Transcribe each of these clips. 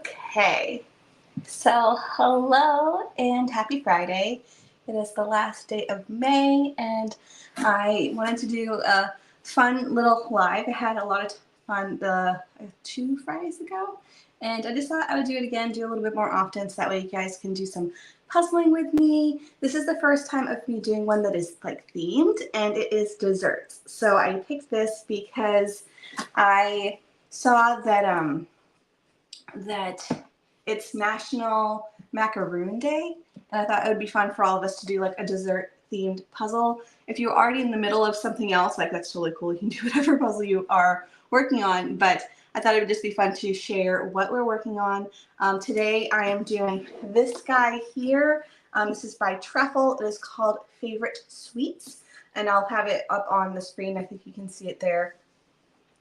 Okay, so hello and happy Friday. It is the last day of May, and I wanted to do a fun little live. I had a lot of fun the 2 Fridays ago, and I just thought I would do it again, do a little bit more often, so that way you guys can do some puzzling with me. This is the first time of me doing one that is like themed, and it is desserts. So I picked this because I saw that it's National Macaroon Day, and I thought it would be fun for all of us to do like a dessert themed puzzle. If you're already in the middle of something else, like that's totally cool. You can do whatever puzzle you are working on, but I thought it would just be fun to share what we're working on. Today I am doing this guy here. This is by Trefl. It is called Favorite Sweets, and I'll have it up on the screen. I think you can see it there.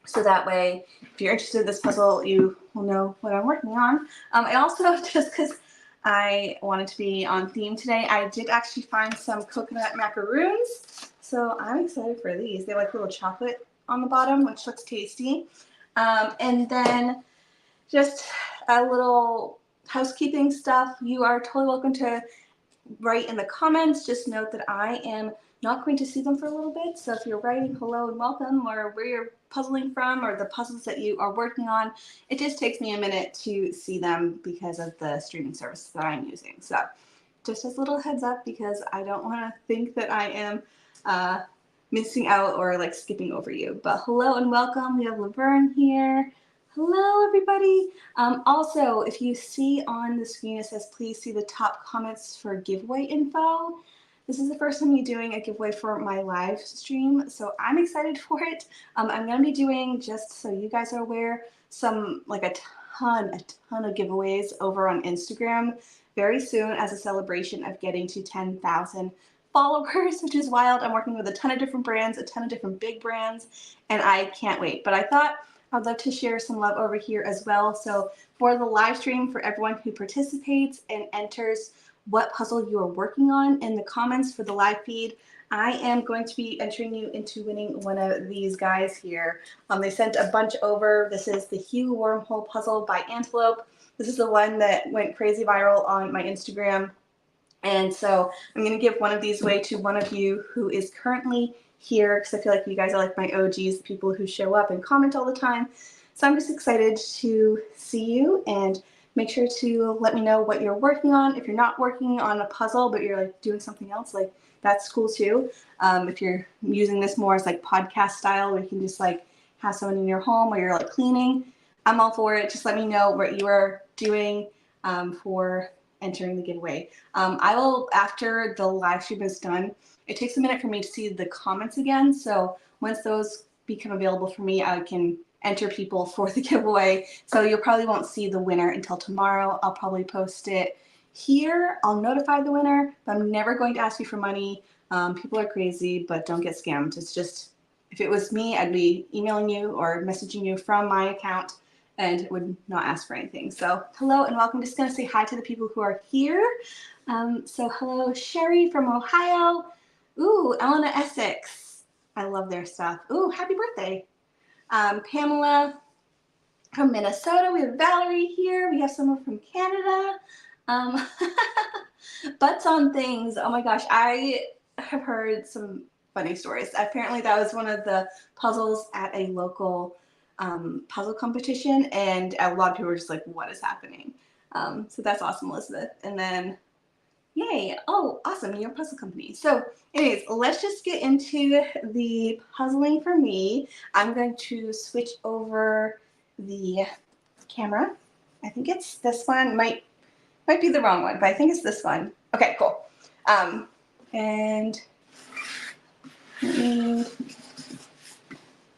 So that way, if you're interested in this puzzle, you will know what I'm working on. I also, just because I wanted to be on theme today, I did actually find some coconut macaroons. So I'm excited for these. They have like little chocolate on the bottom, which looks tasty. And then just a little housekeeping stuff. You are totally welcome to write in the comments. Just note that I am not going to see them for a little bit. So if you're writing hello and welcome, or where you're puzzling from, or the puzzles that you are working on, it just takes me a minute to see them because of the streaming service that I'm using. So just as a little heads up, because I don't want to think that I am missing out or like skipping over you. But hello and welcome. We have Laverne here. Hello, everybody. Also, if you see on the screen, it says, please see the top comments for giveaway info. This is the first time I'm doing a giveaway for my live stream, so I'm excited for it. I'm going to be doing, just so you guys are aware, some, like a ton of giveaways over on Instagram very soon as a celebration of getting to 10,000 followers, which is wild. I'm working with a ton of different brands, a ton of different big brands, and I can't wait. But I thought I'd love to share some love over here as well. So for the live stream, for everyone who participates and enters what puzzle you are working on in the comments for the live feed, I am going to be entering you into winning one of these guys here. They sent a bunch over. This is the Hue Wormhole Puzzle by Antelope. This is the one that went crazy viral on my Instagram. And so I'm going to give one of these away to one of you who is currently here, because I feel like you guys are like my OGs, people who show up and comment all the time. So I'm just excited to see you, and make sure to let me know what you're working on. If you're not working on a puzzle, but you're like doing something else, like that's cool too. If you're using this more as like podcast style, where you can just like have someone in your home while you're like cleaning, I'm all for it. Just let me know what you are doing for entering the giveaway. I will, after the live stream is done, it takes a minute for me to see the comments again. So once those become available for me, I can enter people for the giveaway. So you probably won't see the winner until tomorrow. I'll probably post it here. I'll notify the winner, but I'm never going to ask you for money. People are crazy, but don't get scammed. It's just, if it was me, I'd be emailing you or messaging you from my account and would not ask for anything. So hello and welcome. Just going to say hi to the people who are here. So hello, Sherry from Ohio. Ooh, Elena Essex. I love their stuff. Ooh, happy birthday. Pamela from Minnesota. We have Valerie here. We have someone from Canada. Butts on things. Oh my gosh, I have heard some funny stories. Apparently that was one of the puzzles at a local puzzle competition, and a lot of people were just like, what is happening? So that's awesome, Elizabeth. And then, yay. Oh, awesome, your puzzle company. So anyways, let's just get into the puzzling for me. I'm going to switch over the camera. I think it's this one. Might be the wrong one, but I think it's this one. Okay, cool. And there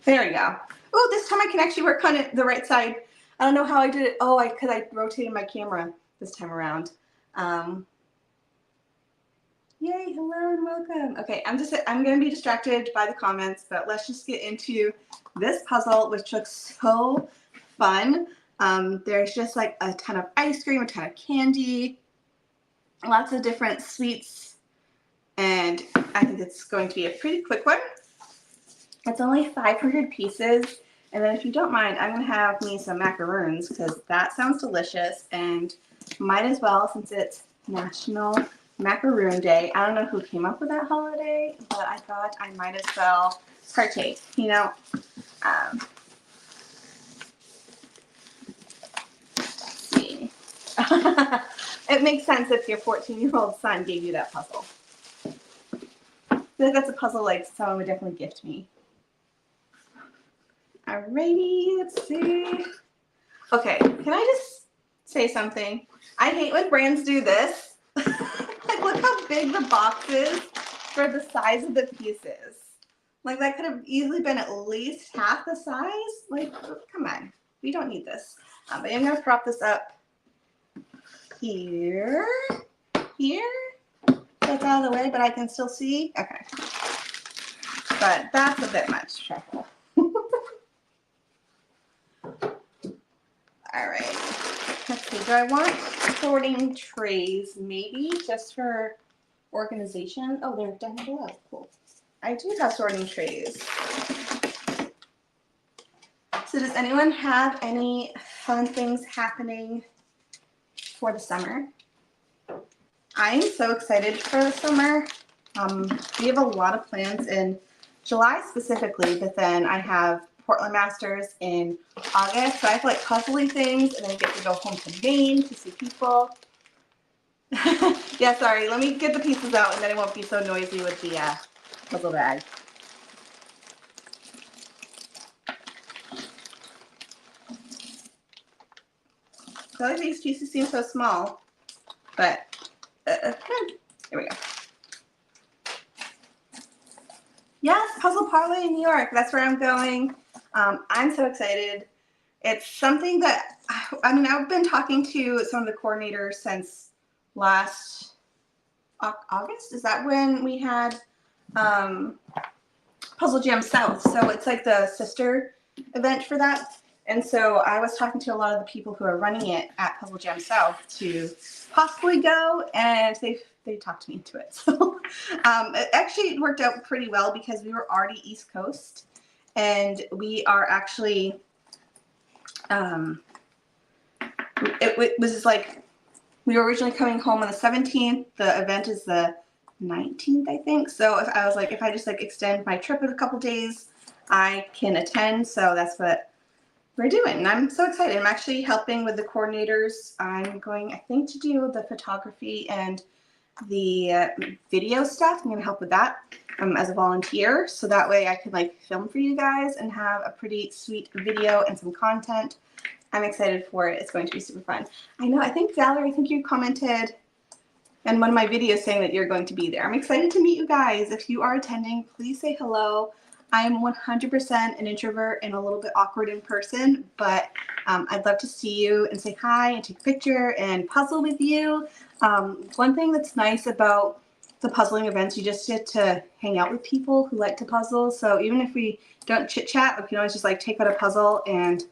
we go. Oh, this time I can actually work on it the right side. I don't know how I did it. Oh, because I rotated my camera this time around. Yay, hello and welcome. Okay, I'm going to be distracted by the comments, but let's just get into this puzzle, which looks so fun. There's just like a ton of ice cream, a ton of candy, lots of different sweets, and I think it's going to be a pretty quick one. It's only 500 pieces, And then if you don't mind, I'm going to have me some macaroons because that sounds delicious and might as well since it's National Macaroon Day. I don't know who came up with that holiday, but I thought I might as well partake. You know, let's see. It makes sense if your 14-year-old son gave you that puzzle. I feel like that's a puzzle like someone would definitely gift me. Alrighty, let's see. Okay, can I just say something? I hate when brands do this. Like, look how big the box is for the size of the pieces. Like, that could have easily been at least half the size. Like, come on. We don't need this. But I'm going to prop this up here. Here. That's out of the way, but I can still see. Okay. But that's a bit much, Trefl. All right. Let's see. Do I want sorting trays? Maybe just for organization. Oh, they're down below. Cool. I do have sorting trays. So does anyone have any fun things happening for the summer? I'm so excited for the summer. We have a lot of plans in July specifically, but then I have Portland Masters in August. So I have like puzzly things and then get to go home to Maine to see people. Yeah, sorry. Let me get the pieces out and then it won't be so noisy with the puzzle bag. I feel like these pieces seem so small, but here we go. Yes, Puzzle Parlay in New York. That's where I'm going. I'm so excited. It's something that, I mean, I've been talking to some of the coordinators since last August. Is that when we had Puzzle Jam South? So it's like the sister event for that. And so I was talking to a lot of the people who are running it at Puzzle Jam South to possibly go, and they talked me into it. So it actually worked out pretty well because we were already East Coast, and we are actually, it was like, we were originally coming home on the 17th. The event is the 19th, I think. So if I was like, if I just like extend my trip in a couple days, I can attend. So that's what we're doing, and I'm so excited. I'm actually helping with the coordinators. I'm going, I think, to do the photography and the video stuff. I'm going to help with that as a volunteer, so that way I can like film for you guys and have a pretty sweet video and some content. I'm excited for it. It's going to be super fun. I know, I think Valerie, I think you commented in one of my videos saying that you're going to be there. I'm excited to meet you guys. If you are attending, please say hello. I'm 100% an introvert and a little bit awkward in person, but I'd love to see you and say hi and take a picture and puzzle with you. One thing that's nice about the puzzling events, you just get to hang out with people who like to puzzle. So even if we don't chit chat, we can always just like take out a puzzle and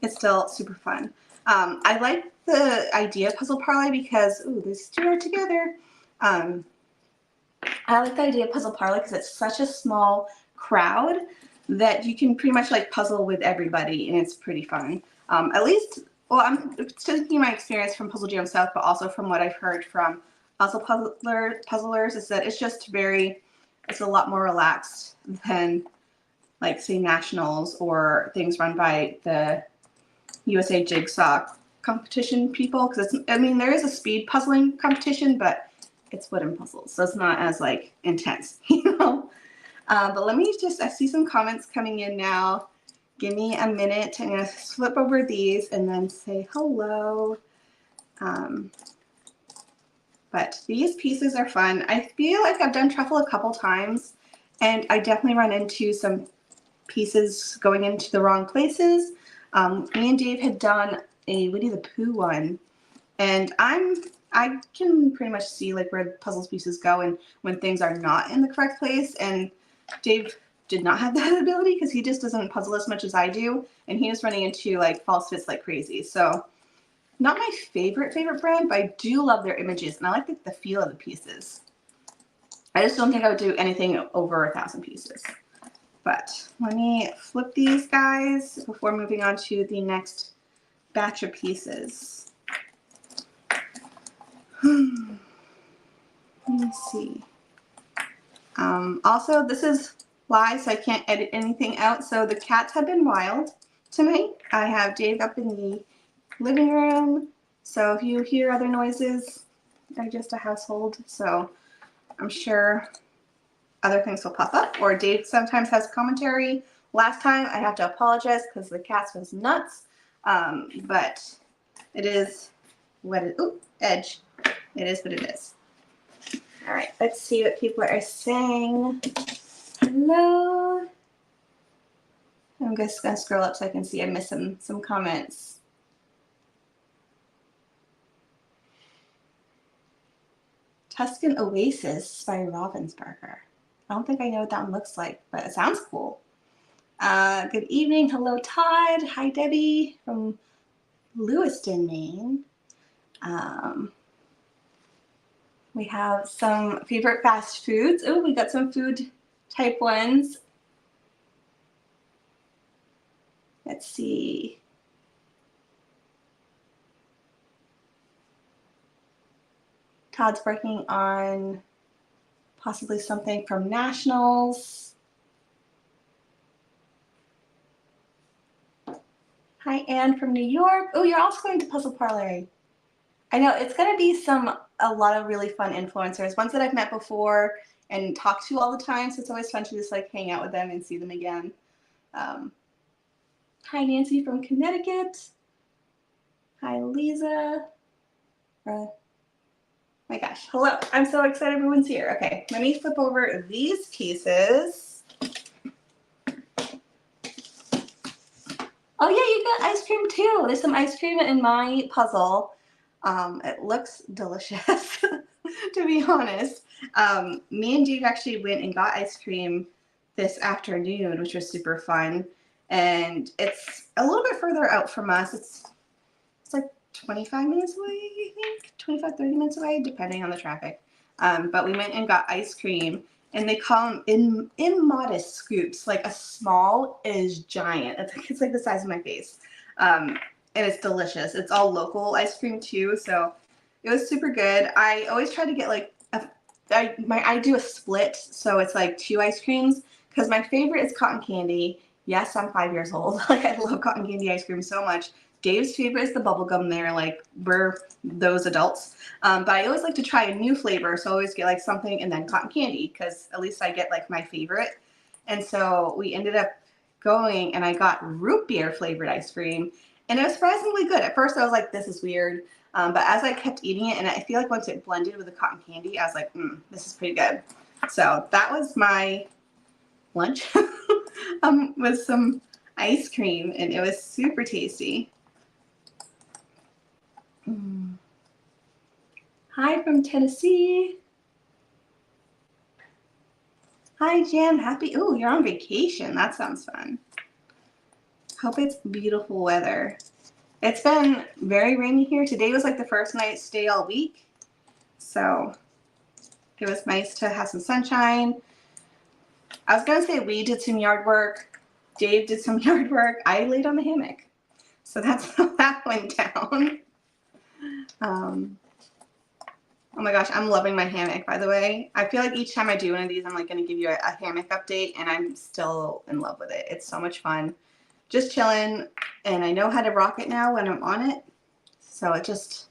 it's still super fun. I like the idea of Puzzle Parlay because, ooh, these two are together. I like the idea of Puzzle Parlay because it's such a small crowd that you can pretty much like puzzle with everybody, and it's pretty fun. At least, well, I'm taking my experience from Puzzle Jam South, but also from what I've heard from also puzzlers is that it's just it's a lot more relaxed than like say nationals or things run by the USA Jigsaw competition people, because I mean there is a speed puzzling competition, but it's wooden puzzles, so it's not as like intense, you know. But let me just, I see some comments coming in now. Give me a minute. I'm going to flip over these and then say hello. But these pieces are fun. I feel like I've done Trefl a couple times, and I definitely run into some pieces going into the wrong places. Me and Dave had done a Winnie the Pooh one, and I can pretty much see like where the puzzles pieces go and when things are not in the correct place, and Dave did not have that ability because he just doesn't puzzle as much as I do, and he was running into like false fits like crazy. So not my favorite brand, but I do love their images, and I like the feel of the pieces. I just don't think I would do anything over 1,000 pieces. But let me flip these guys before moving on to the next batch of pieces. Let me see. Also, this is live, so I can't edit anything out. So the cats have been wild tonight. I have Dave up in the living room. So if you hear other noises, they're just a household. So I'm sure other things will pop up. Or Dave sometimes has commentary. Last time I have to apologize because the cats was nuts. But it is what it, ooh, edge. It is what it is. All right, let's see what people are saying. Hello. I'm just gonna scroll up so I can see. I missed some comments. Tuscan Oasis by Ravensburger. I don't think I know what that one looks like, but it sounds cool. Good evening. Hello, Todd. Hi, Debbie from Lewiston, Maine. We have some favorite fast foods. Oh, we got some food type ones. Let's see. Todd's working on possibly something from Nationals. Hi, Anne from New York. Oh, you're also going to Puzzle Parlor. I know it's going to be a lot of really fun influencers, ones that I've met before and talked to all the time. So it's always fun to just like hang out with them and see them again. Hi, Nancy from Connecticut. Hi, Lisa. My gosh, hello. I'm so excited everyone's here. Okay, let me flip over these cases. Oh yeah, you got ice cream too. There's some ice cream in my puzzle. It looks delicious, to be honest. Me and Dave actually went and got ice cream this afternoon, which was super fun. And it's a little bit further out from us. It's like 25 minutes away, I think. 25, 30 minutes away, depending on the traffic. But we went and got ice cream. And they come in modest scoops. Like a small is giant. It's like the size of my face. And it's delicious. It's all local ice cream too, so it was super good. I always try to get like I do a split, so it's like 2 ice creams because my favorite is cotton candy. Yes, I'm 5 years old. Like I love cotton candy ice cream so much. Dave's favorite is the bubblegum there, like we're those adults. But I always like to try a new flavor, so I always get like something and then cotton candy because at least I get like my favorite. And so we ended up going and I got root beer flavored ice cream and it was surprisingly good. At first I was like, this is weird. But as I kept eating it and I feel like once it blended with the cotton candy, I was like, this is pretty good. So that was my lunch with some ice cream and it was super tasty. Hi from Tennessee. Hi Jan, happy, ooh, you're on vacation. That sounds fun. Hope it's beautiful weather. It's been very rainy here. Today was like the first night stay all week. So it was nice to have some sunshine. I was gonna say we did some yard work. Dave did some yard work. I laid on the hammock. So that's how that went down. Oh my gosh, I'm loving my hammock, by the way. I feel like each time I do one of these, I'm like going to give you a hammock update, and I'm still in love with it. It's so much fun. Just chilling, and I know how to rock it now when I'm on it. So it's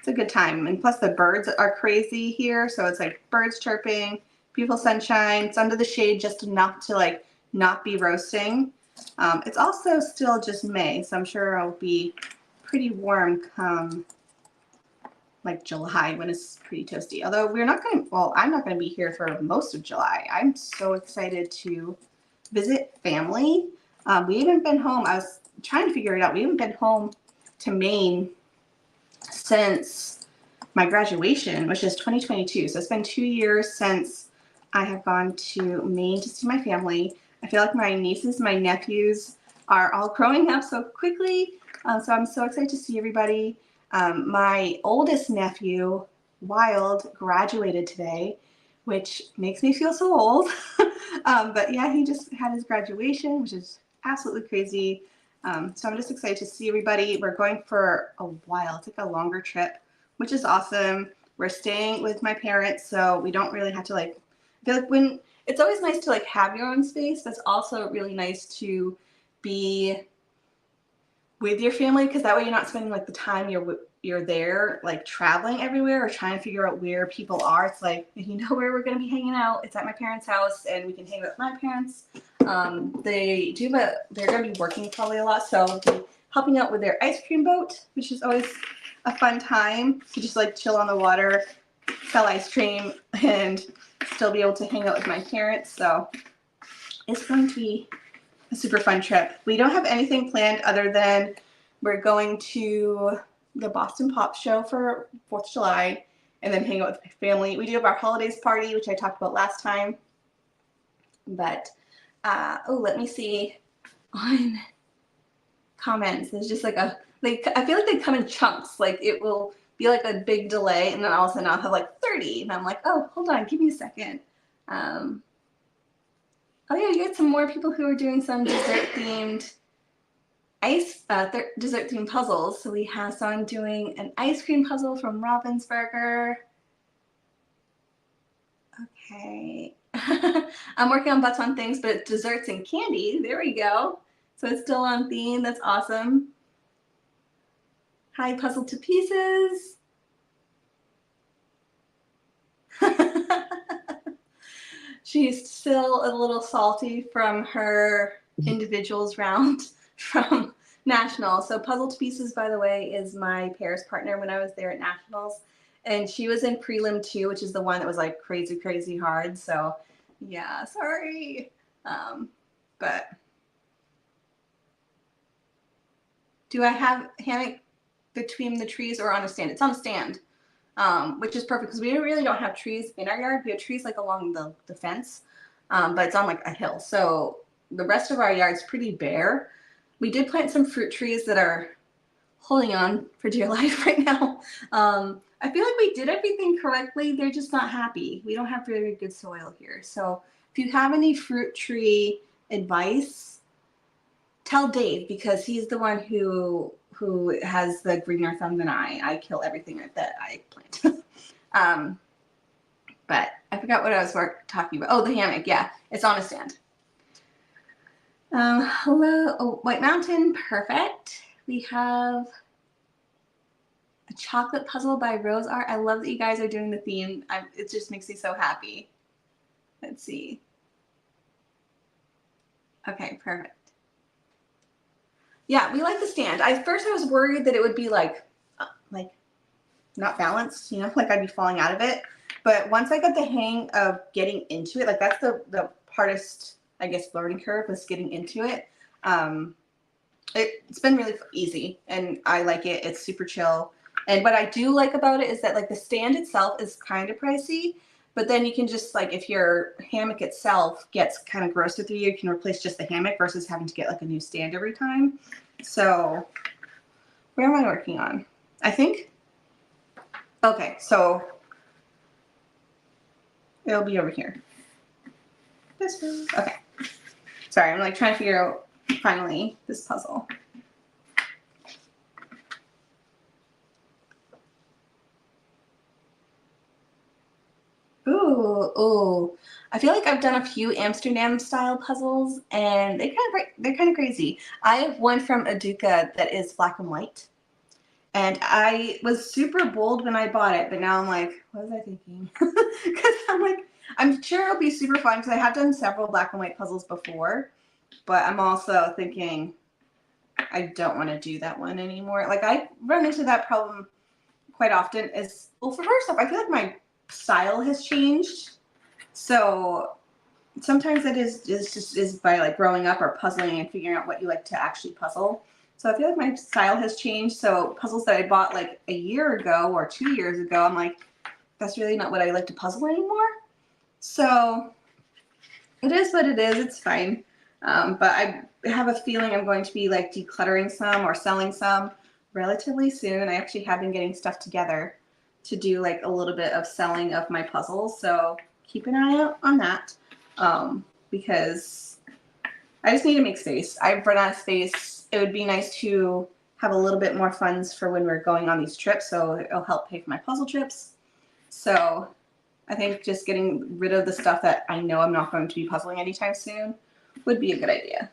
a good time. And plus the birds are crazy here, so it's like birds chirping, beautiful sunshine. It's under the shade just enough to like not be roasting. It's also still just May, so I'm sure it'll be pretty warm come like July when it's pretty toasty. Although I'm not going to be here for most of July. I'm so excited to visit family. We haven't been home. I was trying to figure it out. We haven't been home to Maine since my graduation, which is 2022. So it's been 2 years since I have gone to Maine to see my family. I feel like my nieces, my nephews are all growing up so quickly. So I'm so excited to see everybody. My oldest nephew, Wild, graduated today which makes me feel so old. But yeah, he just had his graduation, which is absolutely crazy. So I'm just excited to see everybody. We're going for a while. It's like a longer trip, which is awesome. We're staying with my parents, so we don't really have to like, I feel like when it's always nice to like have your own space, but it's also really nice to be with your family, because that way you're not spending like the time you're there like traveling everywhere or trying to figure out where people are. It's like, you know where we're going to be hanging out. It's at my parents' house, and we can hang out with my parents. They do, but they're going to be working probably a lot, so I'll be helping out with their ice cream boat, which is always a fun time to just like chill on the water, sell ice cream, and still be able to hang out with my parents. So it's going to be a super fun trip. We don't have anything planned other than we're going to the Boston Pop Show for 4th of July and then hang out with my family. We do have our holidays party, which I talked about last time. But, let me see on comments. There's just like I feel like they come in chunks. Like it will be like a big delay, and then all of a sudden I'll have like 30. And I'm like, oh, hold on, give me a second. Oh yeah, you got some more people who are doing some dessert-themed dessert-themed puzzles. So we have someone doing an ice cream puzzle from Ravensburger. Okay. I'm working on butts on things, but desserts and candy. There we go. So it's still on theme. That's awesome. Hi, Puzzle to Pieces. She's still a little salty from her individuals round from Nationals. So Puzzle to Pieces, by the way, is my pairs partner when I was there at Nationals. And she was in prelim 2, which is the one that was like crazy, crazy hard. So yeah, sorry. But do I have hammock between the trees or on a stand? It's on a stand. Which is perfect because we really don't have trees in our yard. We have trees like along the fence, but it's on like a hill. So the rest of our yard's pretty bare. We did plant some fruit trees that are holding on for dear life right now. I feel like we did everything correctly. They're just not happy. We don't have very good soil here. So if you have any fruit tree advice, tell Dave, because he's the one who has the greener thumb than I. I kill everything that I plant. But I forgot what I was talking about. Oh, the hammock. Yeah, it's on a stand. Hello. Oh, White Mountain. Perfect. We have a chocolate puzzle by Rose Art. I love that you guys are doing the theme. It just makes me so happy. Let's see. Okay, perfect. Yeah, we like the stand. First I was worried that it would be like not balanced, you know, like I'd be falling out of it. But once I got the hang of getting into it, like that's the hardest, I guess, learning curve was getting into it. It's been really easy, and I like it. It's super chill. And what I do like about it is that like the stand itself is kind of pricey, but then you can just like, if your hammock itself gets kind of gross with you can replace just the hammock versus having to get like a new stand every time. So where am I working on? I think, okay, so it'll be over here. This one, okay. Sorry, I'm like trying to figure out finally this puzzle. Ooh. I feel like I've done a few Amsterdam style puzzles and they're kind of crazy. I have one from Aduka that is black and white. And I was super bold when I bought it, but now I'm like, what was I thinking? Because I'm like, I'm sure it'll be super fun because I have done several black and white puzzles before, but I'm also thinking I don't want to do that one anymore. Like I run into that problem quite often well, for first off, I feel like my style has changed. So sometimes it is by like growing up or puzzling and figuring out what you like to actually puzzle. So I feel like my style has changed. So puzzles that I bought like a year ago or 2 years ago, I'm like, that's really not what I like to puzzle anymore. So it is what it is. It's fine. But I have a feeling I'm going to be like decluttering some or selling some relatively soon. I actually have been getting stuff together to do like a little bit of selling of my puzzles. So keep an eye out on that because I just need to make space. I've run out of space. It would be nice to have a little bit more funds for when we're going on these trips, so it'll help pay for my puzzle trips. So I think just getting rid of the stuff that I know I'm not going to be puzzling anytime soon would be a good idea.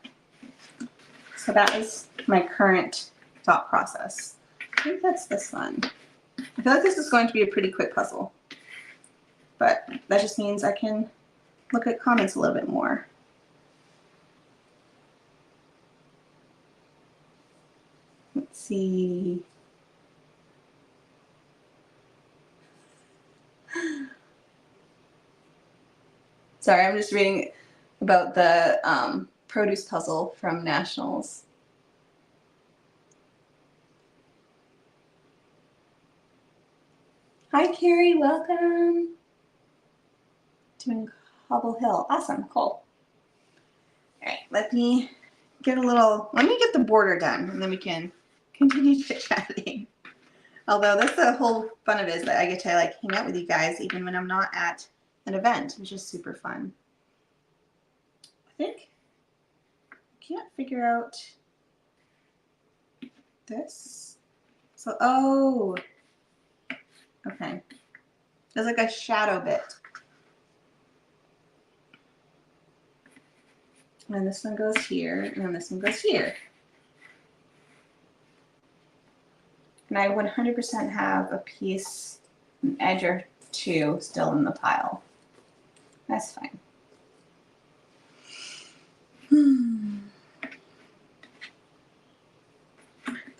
So that is my current thought process. I think that's this one. I feel like this is going to be a pretty quick puzzle, but that just means I can look at comments a little bit more. Let's see. Sorry, I'm just reading about the produce puzzle from Nationals. Hi, Carrie. Welcome. Doing Cobble Hill. Awesome. Cool. All right. Let me get the border done, and then we can continue chit-chatting. Although that's the whole fun of it, is that I get to like hang out with you guys even when I'm not at an event, which is super fun. I can't figure out this. So, oh, okay. There's like a shadow bit. And then this one goes here, and then this one goes here. And I 100% have a piece, an edge or two still in the pile. That's fine.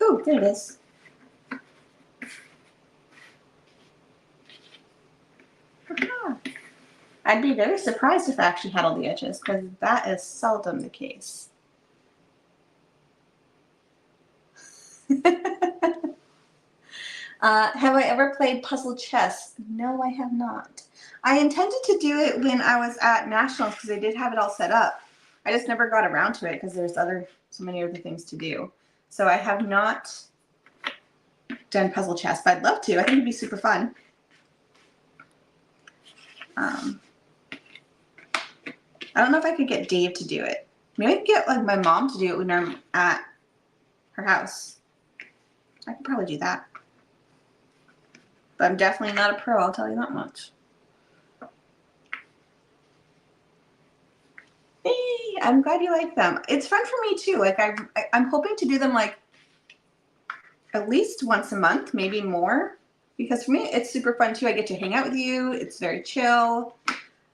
Oh, there it is. Aha. I'd be very surprised if I actually had all the edges, because that is seldom the case. Have I ever played puzzle chess? No, I have not. I intended to do it when I was at Nationals because they did have it all set up. I just never got around to it because there's so many other things to do. So I have not done puzzle chess, but I'd love to. I think it'd be super fun. I don't know if I could get Dave to do it. Maybe I could get like my mom to do it when I'm at her house. I could probably do that. But I'm definitely not a pro, I'll tell you that much. Hey, I'm glad you like them. It's fun for me too. Like I'm hoping to do them like at least once a month, maybe more. Because for me, it's super fun too. I get to hang out with you. It's very chill.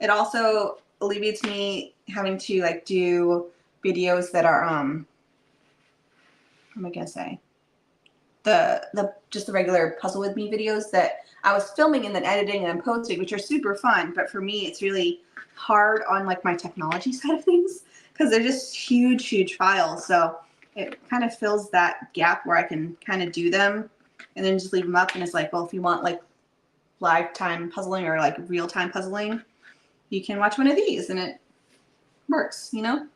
It also alleviates me having to like do videos that are what am I gonna say? Just the regular puzzle with me videos that I was filming and then editing and posting, which are super fun. But for me, it's really hard on like my technology side of things because they're just huge files. So it kind of fills that gap where I can kind of do them and then just leave them up. And it's like, well, if you want like lifetime puzzling or like real time puzzling, you can watch one of these and it works, you know?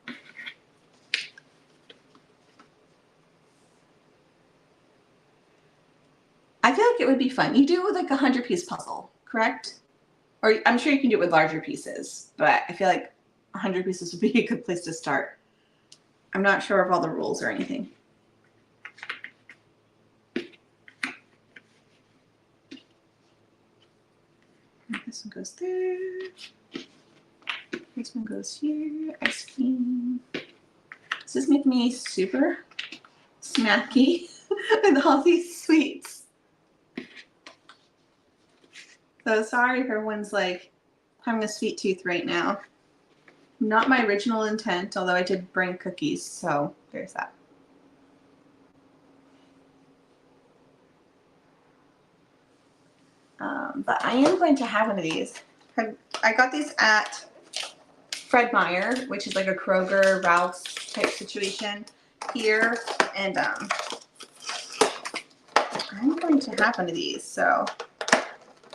I feel like it would be fun. You do like a 100-piece puzzle, correct? Or I'm sure you can do it with larger pieces, but I feel like 100 pieces would be a good place to start. I'm not sure of all the rules or anything. This one goes there. This one goes here. Ice cream. This is making me super snacky with all these sweets. So sorry if everyone's like having a sweet tooth right now. Not my original intent, although I did bring cookies, so there's that. But I am going to have one of these. I got these at Fred Meyer, which is like a Kroger, Ralph's type situation here, and I'm going to have one of these. So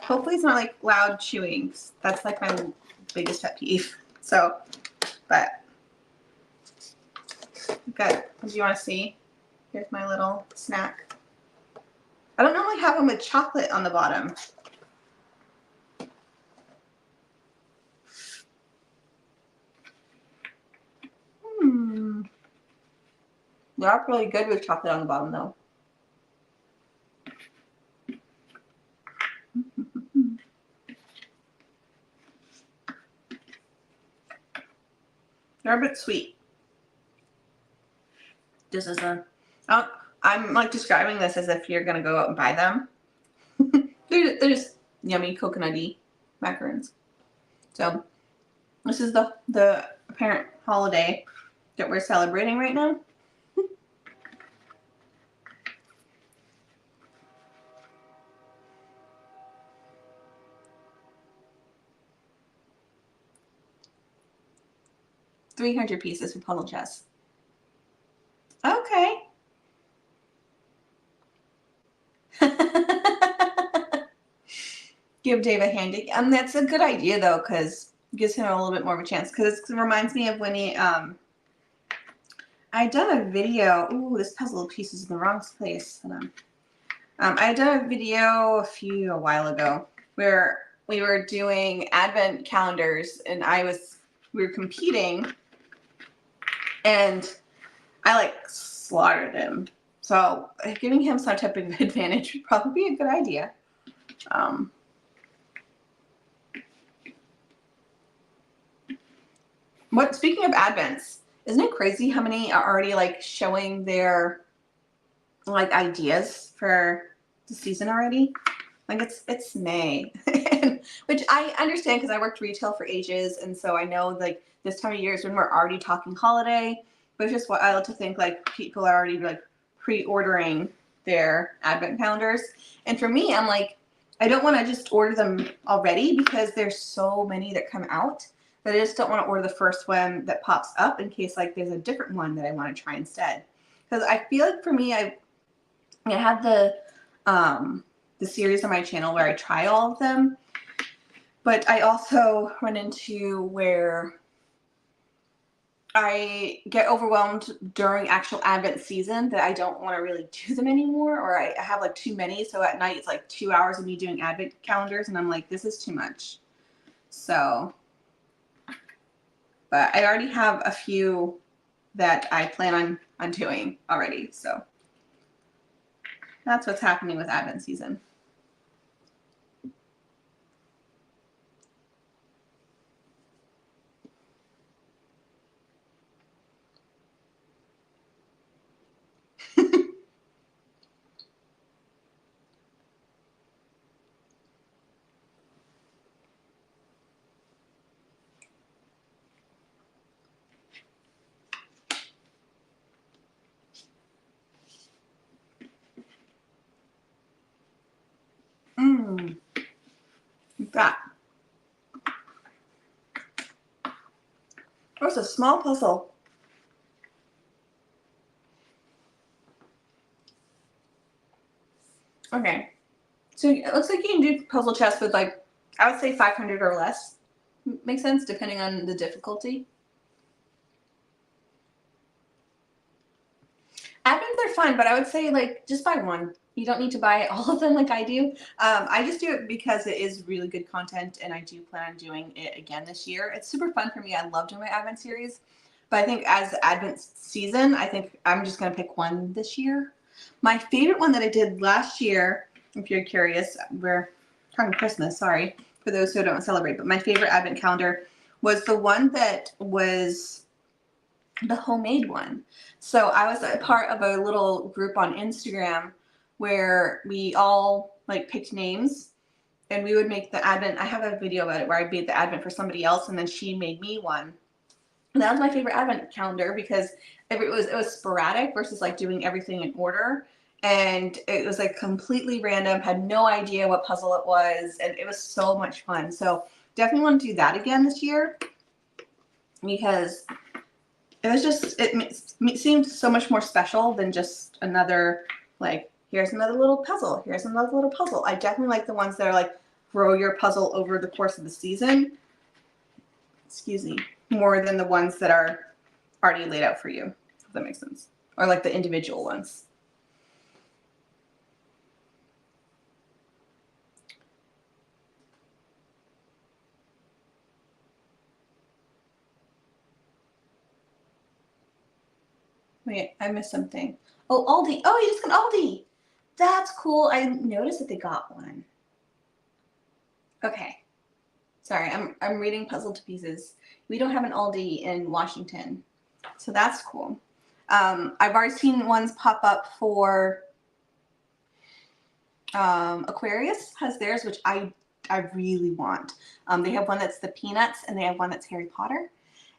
hopefully it's not like loud chewing. That's like my biggest pet peeve. So, but good. Do you want to see? Here's my little snack. I don't normally have them with chocolate on the bottom. They are really good with chocolate on the bottom, though. They're a bit sweet. This is a. Oh, I'm like describing this as if you're gonna go out and buy them. they're just yummy coconutty macaroons. So this is the apparent holiday that we're celebrating right now. 300 pieces for puzzle chess. Okay. Give Dave a handy. That's a good idea though, because it gives him a little bit more of a chance. Because it reminds me of when he I done a video. Ooh, this puzzle piece is in the wrong place. Hold on. I done a video a while ago where we were doing advent calendars, and we were competing, and I like slaughtered him. So giving him some type of advantage would probably be a good idea. Speaking of advents, isn't it crazy how many are already like showing their like ideas for the season already? Like it's May, which I understand because I worked retail for ages, and so I know like this time of year is when we're already talking holiday. But it's just what I like to think like people are already like pre-ordering their advent calendars, and for me, I'm like I don't want to just order them already because there's so many that come out that I just don't want to order the first one that pops up in case like there's a different one that I want to try instead. Because I feel like for me, I have the series on my channel where I try all of them, but I also run into where I get overwhelmed during actual Advent season that I don't want to really do them anymore, or I have like too many. So at night it's like 2 hours of me doing Advent calendars, and I'm like, this is too much. So, but I already have a few that I plan on doing already. So that's what's happening with Advent season. That. Oh, it's a small puzzle. Okay. So it looks like you can do puzzle chess with like, I would say 500 or less. Makes sense depending on the difficulty. Advents are fun, but I would say like just buy one. You don't need to buy all of them like I do. I just do it because it is really good content, and I do plan on doing it again this year. It's super fun for me. I love doing my Advent series, but I think as Advent season, I think I'm just gonna pick one this year. My favorite one that I did last year, if you're curious, we're talking Christmas. Sorry for those who don't celebrate, but my favorite Advent calendar was the one that was the homemade one. So I was a part of a little group on Instagram where we all like picked names, and we would make the advent. I have a video about it where I made the advent for somebody else, and then she made me one. And that was my favorite advent calendar because it was sporadic versus like doing everything in order. And it was like completely random, had no idea what puzzle it was, and it was so much fun. So definitely want to do that again this year because it was just, it seemed so much more special than just another, like, here's another little puzzle. Here's another little puzzle. I definitely like the ones that are like, grow your puzzle over the course of the season. Excuse me. More than the ones that are already laid out for you, if that makes sense. Or like the individual ones. Wait, I missed something. Oh, Aldi. Oh, you just got Aldi. That's cool. I noticed that they got one. Okay. Sorry, I'm reading Puzzle to Pieces. We don't have an Aldi in Washington, so that's cool. I've already seen ones pop up for Aquarius has theirs, which I really want. They have one that's the Peanuts, and they have one that's Harry Potter.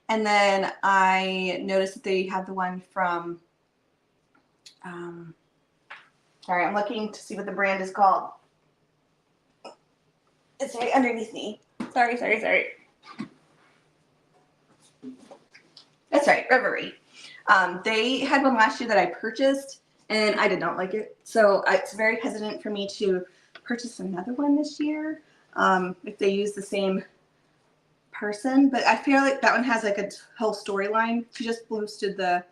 And then I noticed that they have the one from, sorry, I'm looking to see what the brand is called. It's right underneath me. Sorry. That's right, Reverie. They had one last year that I purchased, and I did not like it. So it's very hesitant for me to purchase another one this year if they use the same person. But I feel like that one has like a whole storyline. She just posted the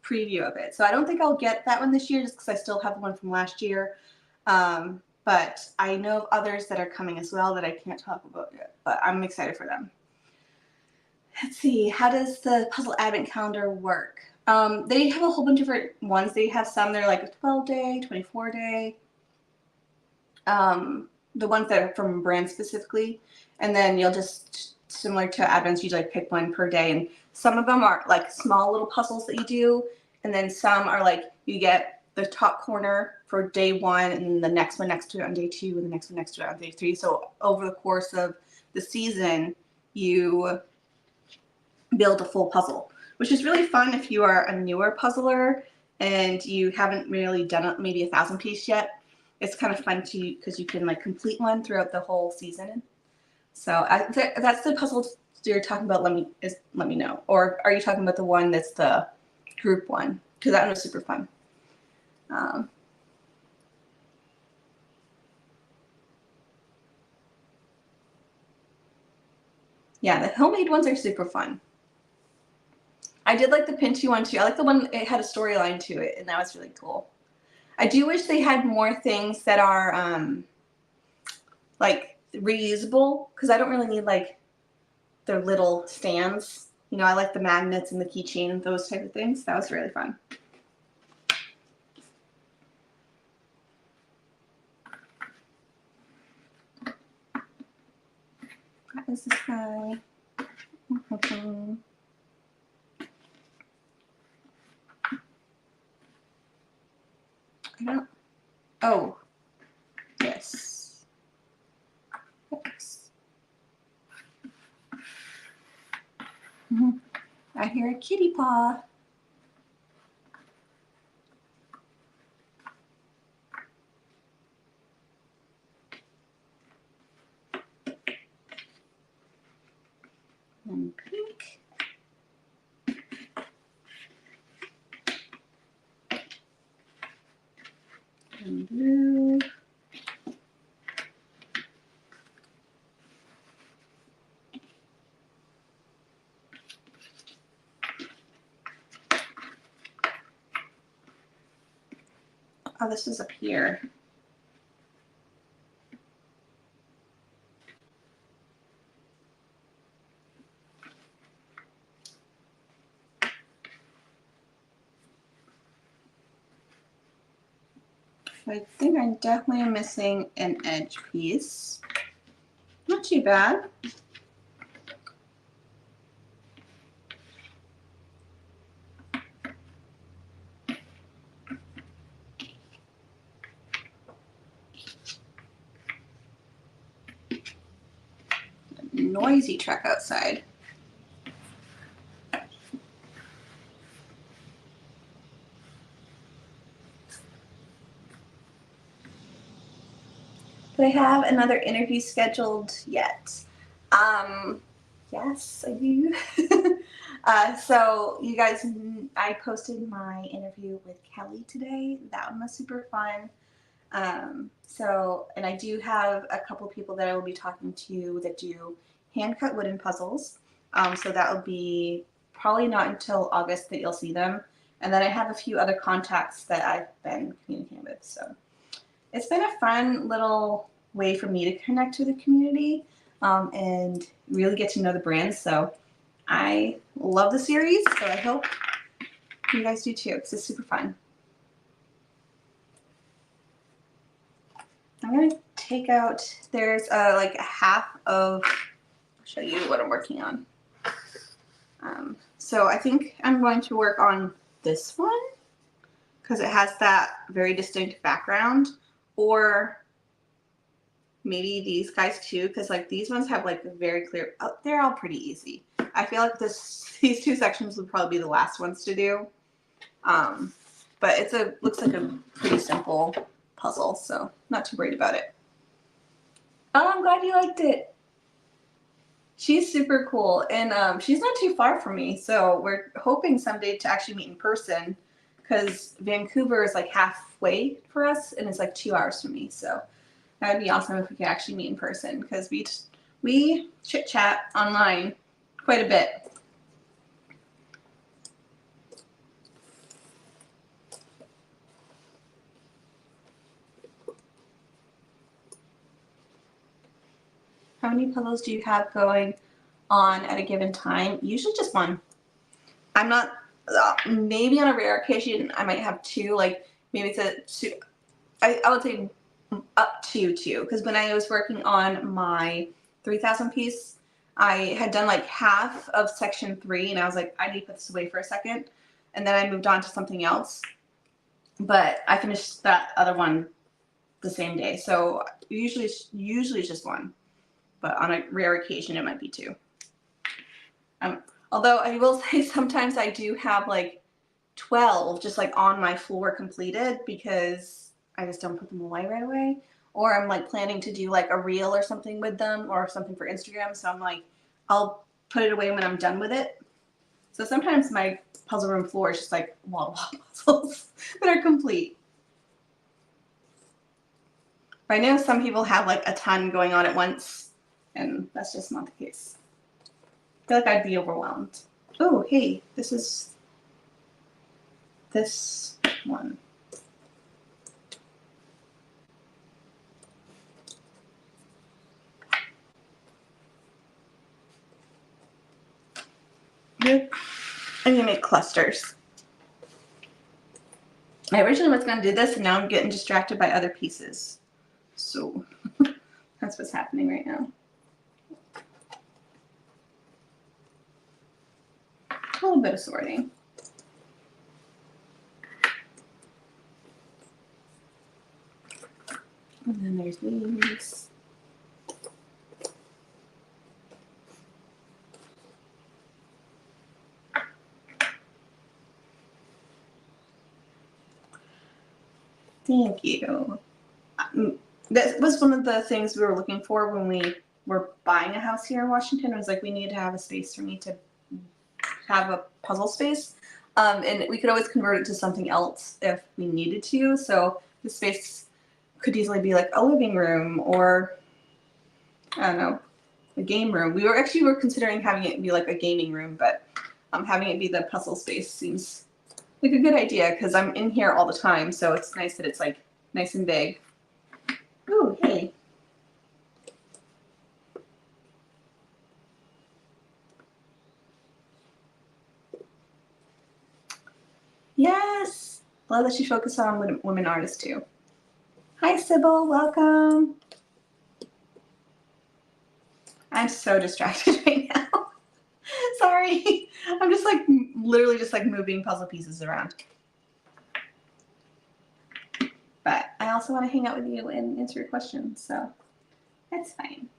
preview of it. So I don't think I'll get that one this year just because I still have the one from last year. But I know of others that are coming as well that I can't talk about yet. But I'm excited for them. Let's see, how does the puzzle advent calendar work? They have a whole bunch of different ones. They have some that are like a 12-day, 24-day. The ones that are from brand specifically. And then you'll just, similar to advents, you like pick one per day. And some of them are like small little puzzles that you do. And then some are like you get the top corner for day one, and then the next one next to it on day 2, and the next one next to it on day 3. So over the course of the season, you build a full puzzle, which is really fun if you are a newer puzzler and you haven't really done maybe 1,000 piece yet. It's kind of fun to because you can like complete one throughout the whole season. So that's the puzzle you're talking about. Let me know. Or are you talking about the one that's the group one? Because that one was super fun. Yeah, the homemade ones are super fun. I did like the Pinchy one too. I like the one it had a storyline to it, and that was really cool. I do wish they had more things that are like reusable, because I don't really need like their little stands. You know, I like the magnets and the keychain and those type of things. That was really fun. That is this guy. I don't. Oh, yes. Yes. I hear a kitty paw. And pink. And blue. Oh, this is up here. I think I definitely am missing an edge piece. Not too bad. Noisy truck outside. Do I have another interview scheduled yet? Yes, I do. So you guys, I posted my interview with Kelly today. That one was super fun. And I do have a couple people that I will be talking to that do hand-cut wooden puzzles. So that will be probably not until August that you'll see them. And then I have a few other contacts that I've been communicating with. So it's been a fun little way for me to connect to the community and really get to know the brands. So I love the series. So I hope You guys do too, because it's super fun. I'm going to take out, there's like a half of, I'll show you what I'm working on. So I think I'm going to work on this one because it has that very distinct background, or maybe these guys too, because like these ones have like very clear, oh, they're all pretty easy. I feel like these two sections would probably be the last ones to do. But looks like a pretty simple puzzle, so not too worried about it. Oh, I'm glad you liked it. She's super cool, and she's not too far from me, so we're hoping someday to actually meet in person, because Vancouver is like halfway for us, and it's like 2 hours from me, so that would be awesome if we could actually meet in person, because we chit-chat online quite a bit. How many puzzles do you have going on at a given time? Usually just one. I'm not, maybe on a rare occasion I might have two, like maybe it's I would say up to two, because when I was working on my 3,000 piece, I had done like half of section 3 and I was like, I need to put this away for a second, and then I moved on to something else, but I finished that other one the same day, so usually it's just one, but on a rare occasion it might be two. Although I will say sometimes I do have like 12 just like on my floor completed, because I just don't put them away right away, or I'm like planning to do like a reel or something with them, or something for Instagram, so I'm like, I'll put it away when I'm done with it. So sometimes my puzzle room floor is just like wall-to-wall puzzles that are complete. But I know some people have like a ton going on at once, and that's just not the case. I feel like I'd be overwhelmed. Oh, hey, this is this one. I'm gonna make clusters. I originally was gonna do this, and now I'm getting distracted by other pieces. So that's what's happening right now. A little bit of sorting. And then there's these. Thank you. That was one of the things we were looking for when we were buying a house here in Washington. It was like, we needed to have a space for me to have a puzzle space. And we could always convert it to something else if we needed to. So the space could easily be like a living room, or I don't know, a game room. We were considering having it be like a gaming room, but having it be the puzzle space seems like a good idea, because I'm in here all the time, so it's nice that it's like nice and big. Ooh, hey. Yes! Love that she focused on women artists too. Hi, Sybil, welcome. I'm so distracted right now. Sorry. I'm just like literally just like moving puzzle pieces around. But I also want to hang out with you and answer your questions, so that's fine.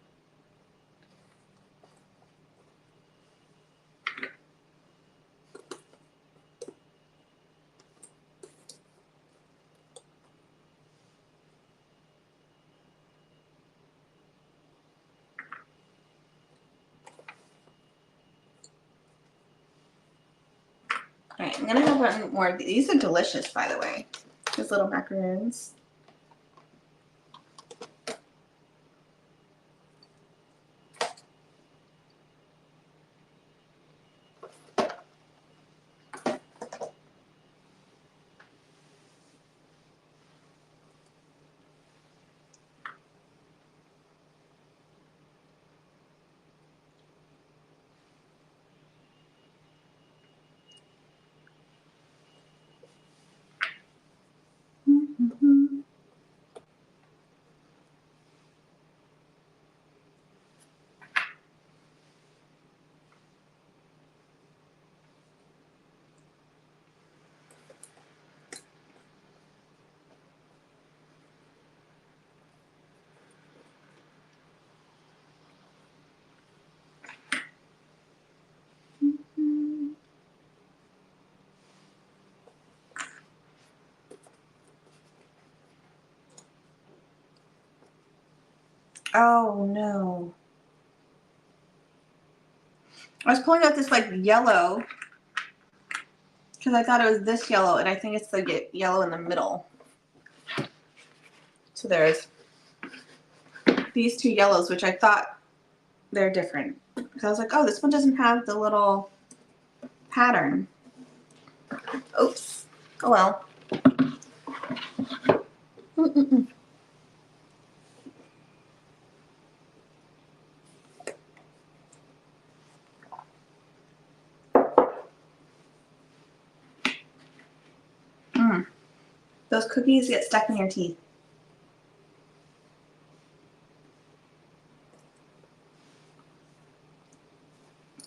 All right, I'm gonna have one more of these. These are delicious, by the way. These little macaroons. Oh no. I was pulling out this like yellow because I thought it was this yellow, and I think it's the yellow in the middle. So there's these two yellows, which I thought they're different. Because I was like, oh, this one doesn't have the little pattern. Oops. Oh well. Mm-mm-mm. Those cookies get stuck in your teeth.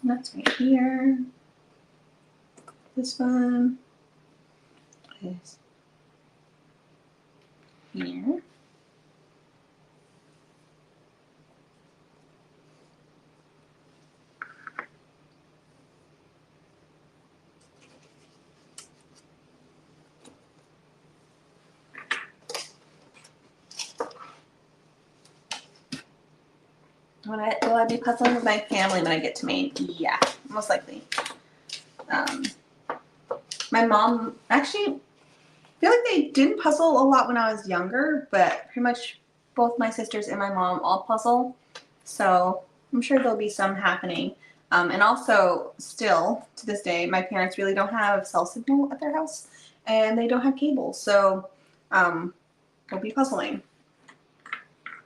That's right here. This one is here. Will I be puzzling with my family when I get to Maine? Yeah, most likely. My mom, actually, I feel like they didn't puzzle a lot when I was younger, but pretty much both my sisters and my mom all puzzle. So I'm sure there'll be some happening. And also, still, to this day, my parents really don't have cell signal at their house, and they don't have cable. So we'll be puzzling.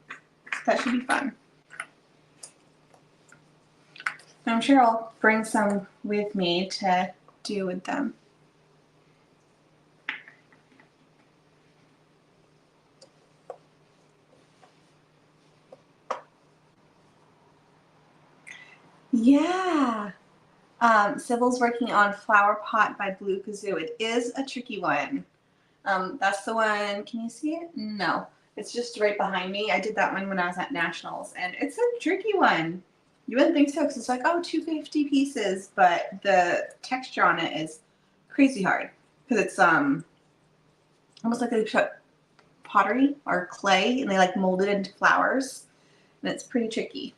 So that should be fun. I'm sure I'll bring some with me to do with them. Yeah. Sybil's working on Flower Pot by Blue Kazoo. It is a tricky one. That's the one. Can you see it? No. It's just right behind me. I did that one when I was at Nationals, and it's a tricky one. You wouldn't think so because it's like, oh, 250 pieces, but the texture on it is crazy hard because it's almost like they put pottery or clay and they like mold it into flowers, and it's pretty tricky.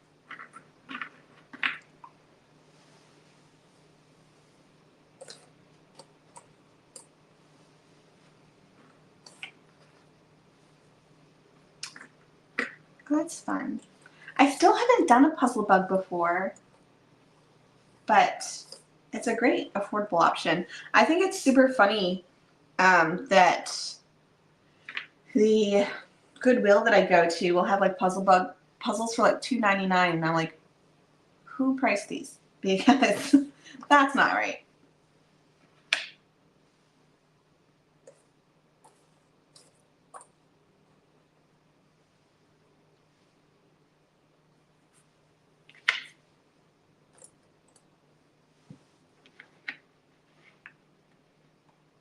That's fun. I still haven't done a puzzle bug before, but it's a great affordable option. I think it's super funny that the Goodwill that I go to will have like puzzles for like $2.99, and I'm like, who priced these? Because that's not right.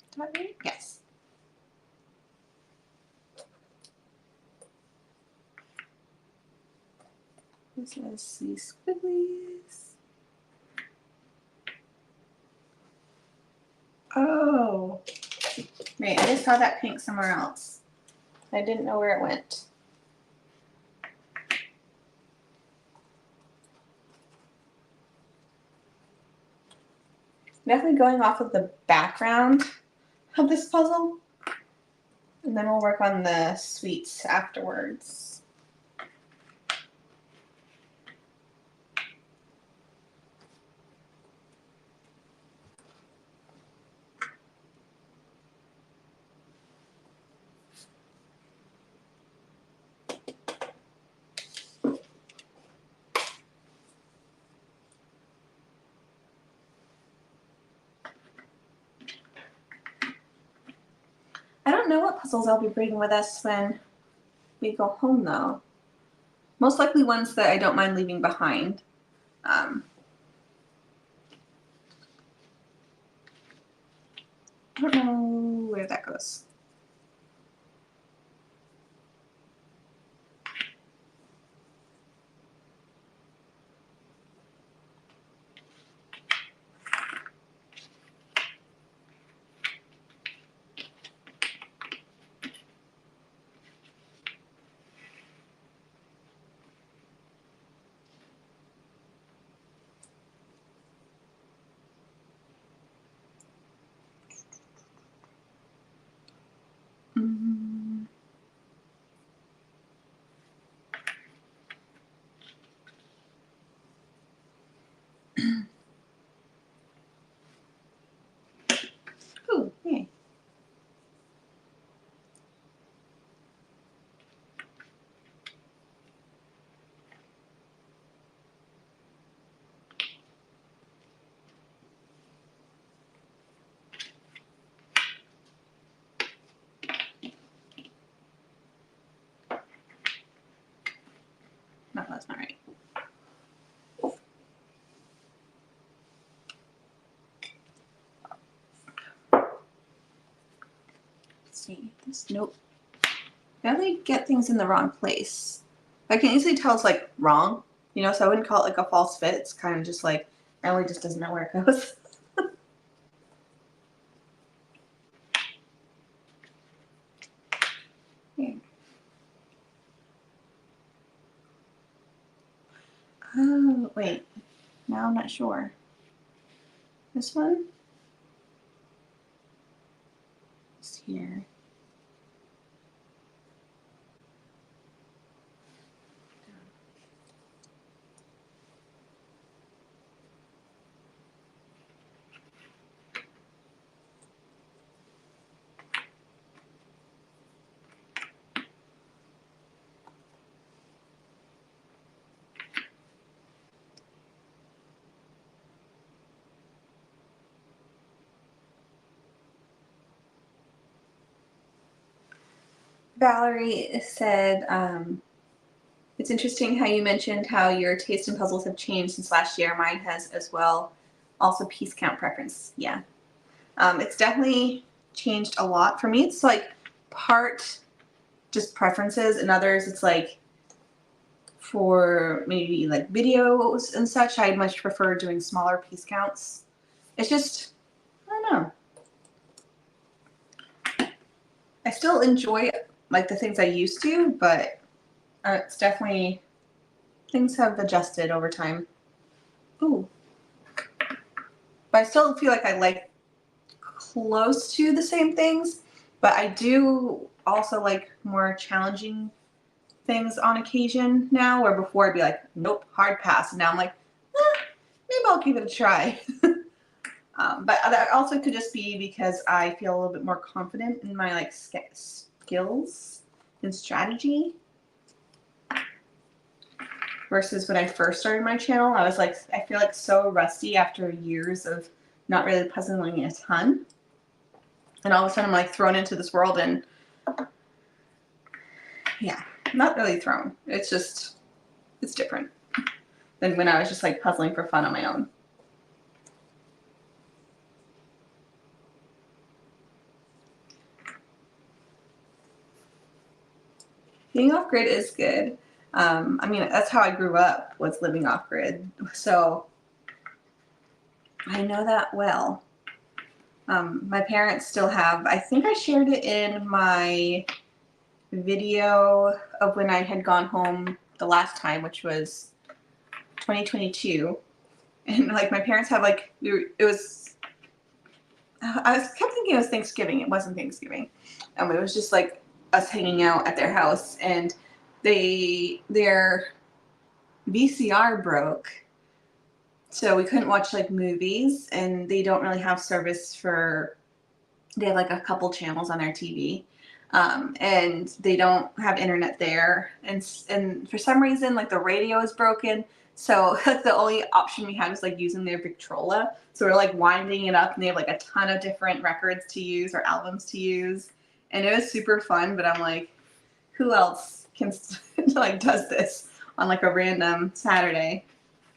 Is that right? Yes. This is the squigglies. Oh. Wait, I just saw that pink somewhere else. I didn't know where it went. Definitely going off of the background of this puzzle. And then we'll work on the sweets afterwards. I don't know what puzzles I'll be bringing with us when we go home, though. Most likely ones that I don't mind leaving behind. I don't know where that goes. that's not right. Let's see. This, nope. I only get things in the wrong place. I can easily tell it's like wrong, you know, so I wouldn't call it like a false fit. It's kind of just like, Emily just doesn't know where it goes. Here. Oh, wait. Now I'm not sure. This one? It's here. Valerie said, it's interesting how you mentioned how your taste in puzzles have changed since last year. Mine has as well. Also, piece count preference. Yeah. It's definitely changed a lot. For me, it's like part just preferences, and others it's like for maybe like videos and such, I much prefer doing smaller piece counts. It's just, I don't know. I still enjoy like the things I used to, but it's definitely, things have adjusted over time. Ooh. But I still feel like I like close to the same things, but I do also like more challenging things on occasion now, where before I'd be like, nope, hard pass. And now I'm like, maybe I'll give it a try. But that also could just be because I feel a little bit more confident in my like skills and strategy. Versus when I first started my channel, I was like, I feel like so rusty after years of not really puzzling a ton. And all of a sudden I'm like thrown into this world and yeah, not really thrown. It's just, it's different than when I was just like puzzling for fun on my own. Being off grid is good. I mean, that's how I grew up, was living off grid. So I know that well. My parents still have, I think I shared it in my video of when I had gone home the last time, which was 2022. And like my parents have like, it was, I kept thinking it was Thanksgiving. It wasn't Thanksgiving. It was just like us hanging out at their house, and their VCR broke, so we couldn't watch like movies, and they don't really have service for, they have like a couple channels on their TV, and they don't have internet there, and for some reason like the radio is broken, so like the only option we had was like using their Victrola. So we're like winding it up, and they have like a ton of different records to use or albums to use, and it was super fun. But I'm like, who else can like does this on like a random Saturday?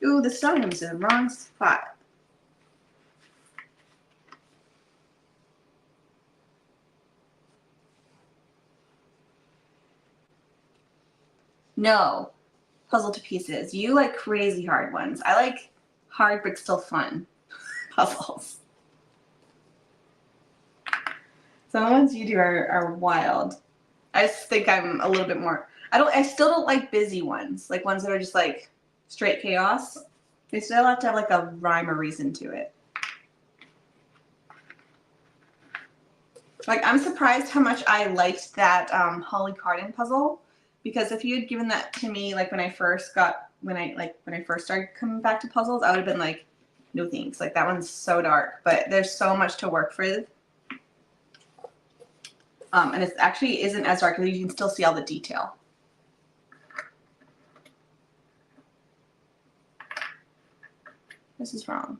Ooh, the stone was in the wrong spot. No, puzzle to pieces. You like crazy hard ones. I like hard but still fun puzzles. Some of the ones you do are wild. I just think I'm a little bit more, I still don't like busy ones. Like ones that are just like straight chaos. They still have to have like a rhyme or reason to it. Like I'm surprised how much I liked that Holly Cardin puzzle, because if you had given that to me like when I first started coming back to puzzles, I would have been like, no thanks. Like that one's so dark, but there's so much to work with. And it actually isn't as dark, because you can still see all the detail. This is wrong.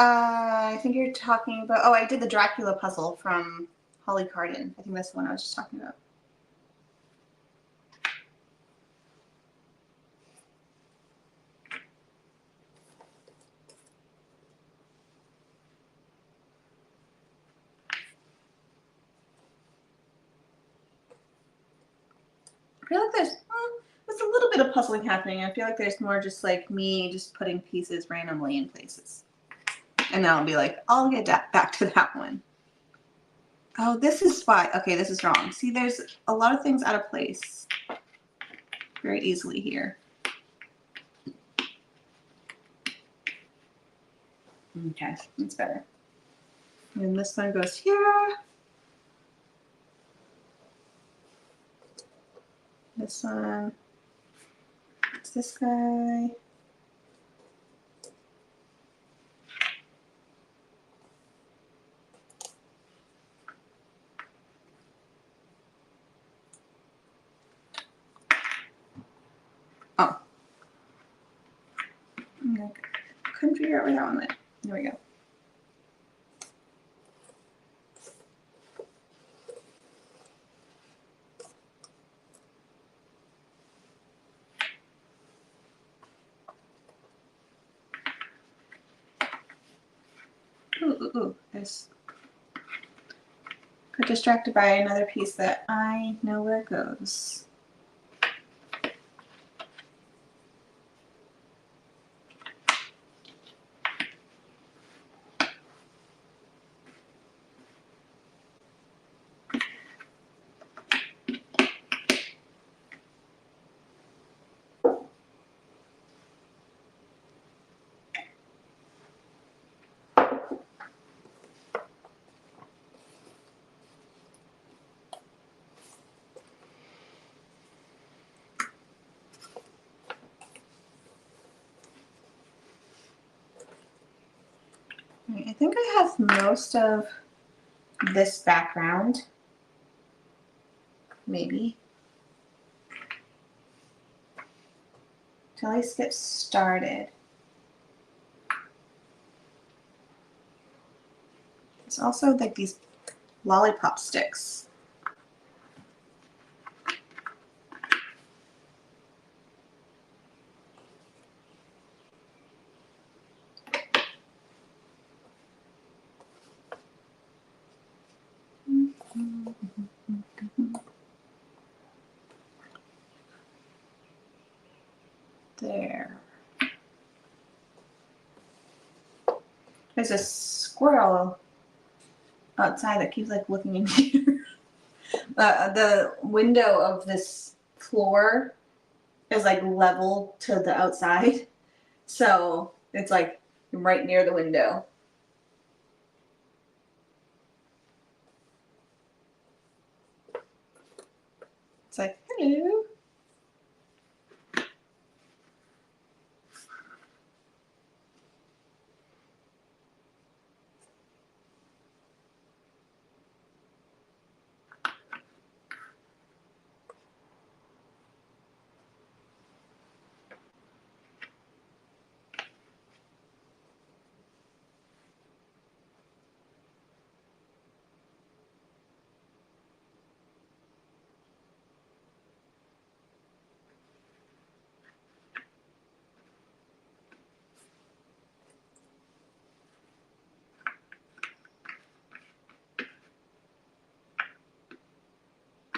I think you're talking about, oh, I did the Dracula puzzle from Holly Cardin. I think that's the one I was just talking about. I feel like there's a little bit of puzzling happening. I feel like there's more just like me just putting pieces randomly in places. And then I'll be like, I'll get back to that one. Oh, this is why. Okay, this is wrong. See, there's a lot of things out of place very easily here. Okay, that's better. And this one goes here. This one. It's this guy. Oh. I couldn't figure out where that one went. There we go. Ooh. I got distracted by another piece that I know where it goes. I think I have most of this background, maybe. Till I get started. It's also like these lollipop sticks. There. There's a squirrel outside that keeps like looking in here. The window of this floor is like level to the outside, so it's like right near the window. It's like, hello.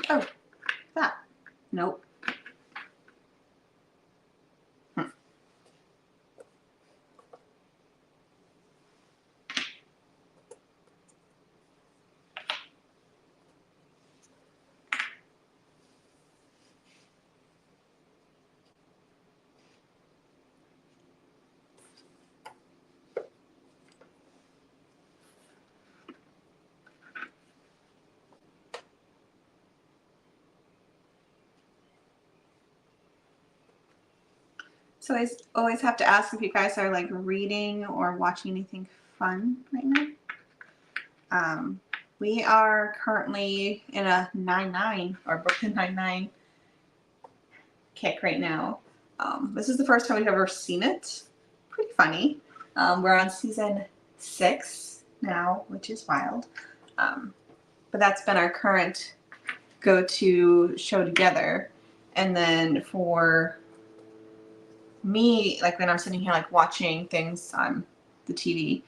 Oh, that. Nope. So I always have to ask if you guys are like reading or watching anything fun right now. We are currently in a 9-9 or Brooklyn 9-9 kick right now. This is the first time we've ever seen it. Pretty funny. We're on season 6 now, which is wild. But that's been our current go-to show together. And then for me, like when I'm sitting here like watching things on the TV,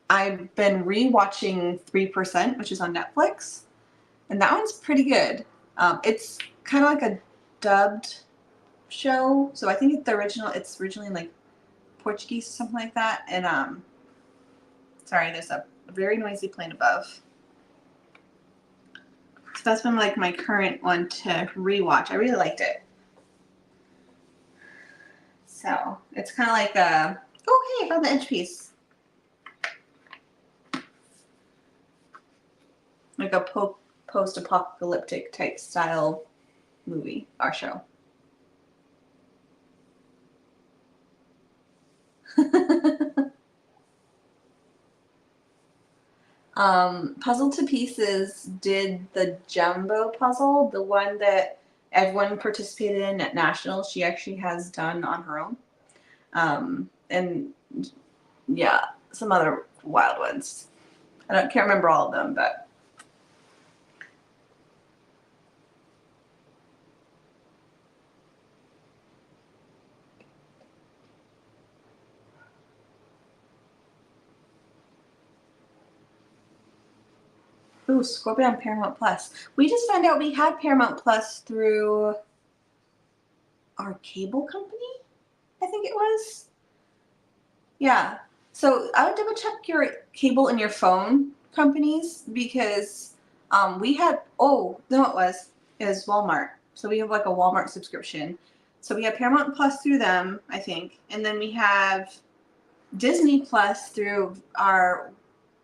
I've been re-watching 3%, which is on Netflix, and that one's pretty good. It's kind of like a dubbed show, so I think it's originally in like Portuguese or something like that. And sorry, there's a very noisy plane above. So that's been like my current one to rewatch. I really liked it. So it's kind of like a, oh hey, I found the edge piece. Like a post-apocalyptic type style movie or show. Puzzle to Pieces did the jumbo puzzle, the one that everyone participated in at National. She actually has done on her own. And yeah, some other wild ones. Can't remember all of them, but ooh, Scorpion on Paramount Plus. We just found out we had Paramount Plus through our cable company, I think it was. Yeah. So I would double check your cable and your phone companies because we had, oh, no, it was Walmart. So we have like a Walmart subscription. So we have Paramount Plus through them, I think. And then we have Disney Plus through our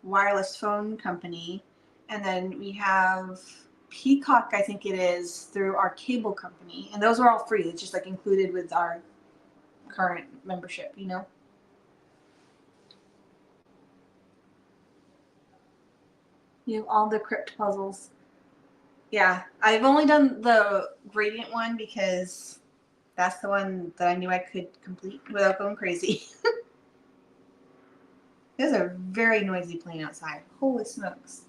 wireless phone company. And then we have Peacock, I think it is, through our cable company. And those are all free. It's just like included with our current membership, you know? You have all the crypt puzzles. Yeah, I've only done the gradient one because that's the one that I knew I could complete without going crazy. There's a very noisy plane outside. Holy smokes.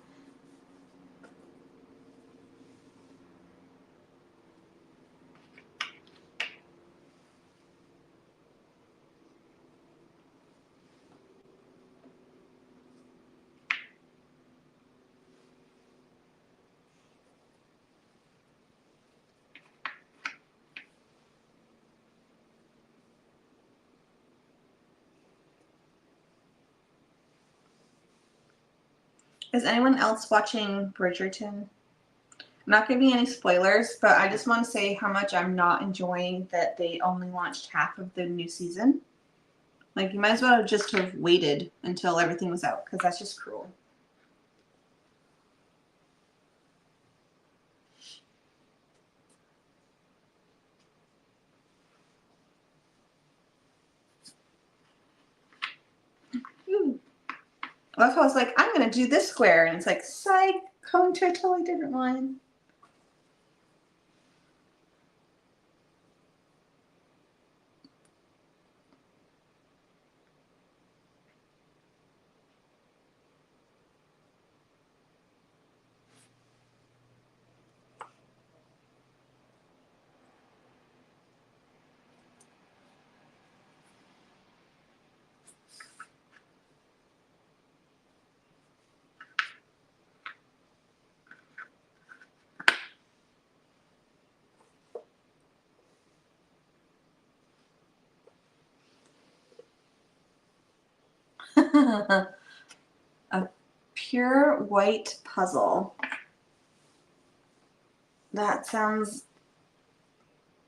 Is anyone else watching Bridgerton? I'm not giving any spoilers, but I just want to say how much I'm not enjoying that they only launched half of the new season. Like, you might as well have just have waited until everything was out, because that's just cruel. Ooh. Well, if I was like, I'm going to do this square, and it's like, psych, going to a totally different one. A pure white puzzle. That sounds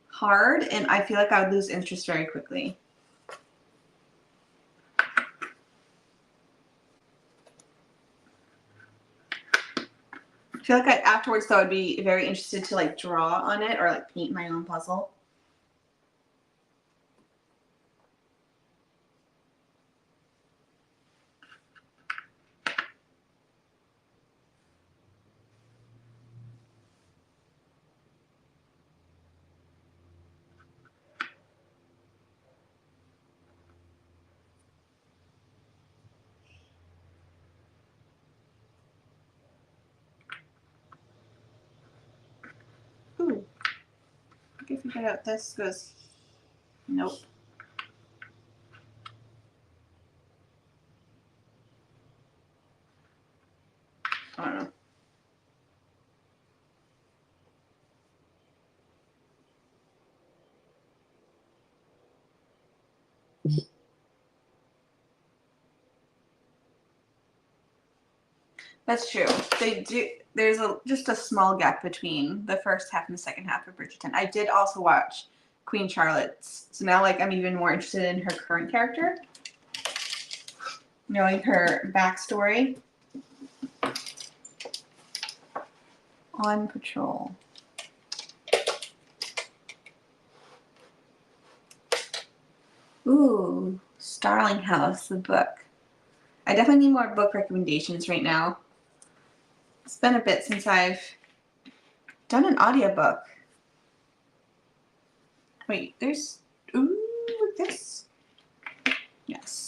hard, and I feel like I would lose interest very quickly. I feel like afterwards, though, I'd be very interested to like draw on it or like paint my own puzzle. I figured out this goes. Nope. I don't know. That's true. They do. There's just a small gap between the first half and the second half of Bridgerton. I did also watch Queen Charlotte's, so now like I'm even more interested in her current character, knowing her backstory. On Patrol. Ooh, Starling House, the book. I definitely need more book recommendations right now. It's been a bit since I've done an audiobook. Wait, there's, ooh, this. Yes.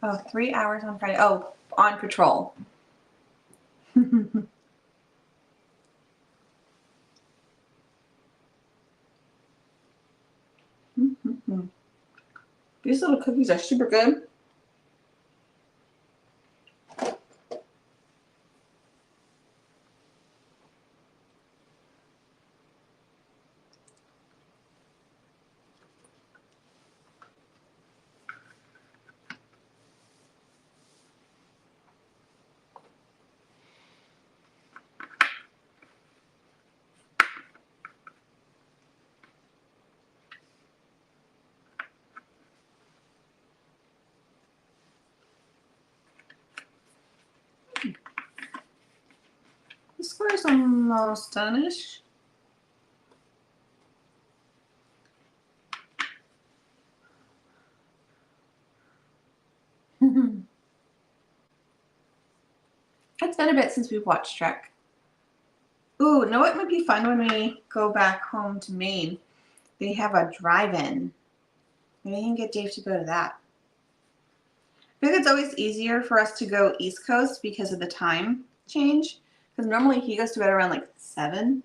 Oh, 3 hours on Friday. Oh, On Patrol. These little cookies are super good. The square is almost done-ish. It's been a bit since we've watched Trek. Ooh, know what might be fun when we go back home to Maine? They have a drive-in. Maybe I can get Dave to go to that. I think it's always easier for us to go East Coast because of the time change. Because normally he goes to bed around like 7,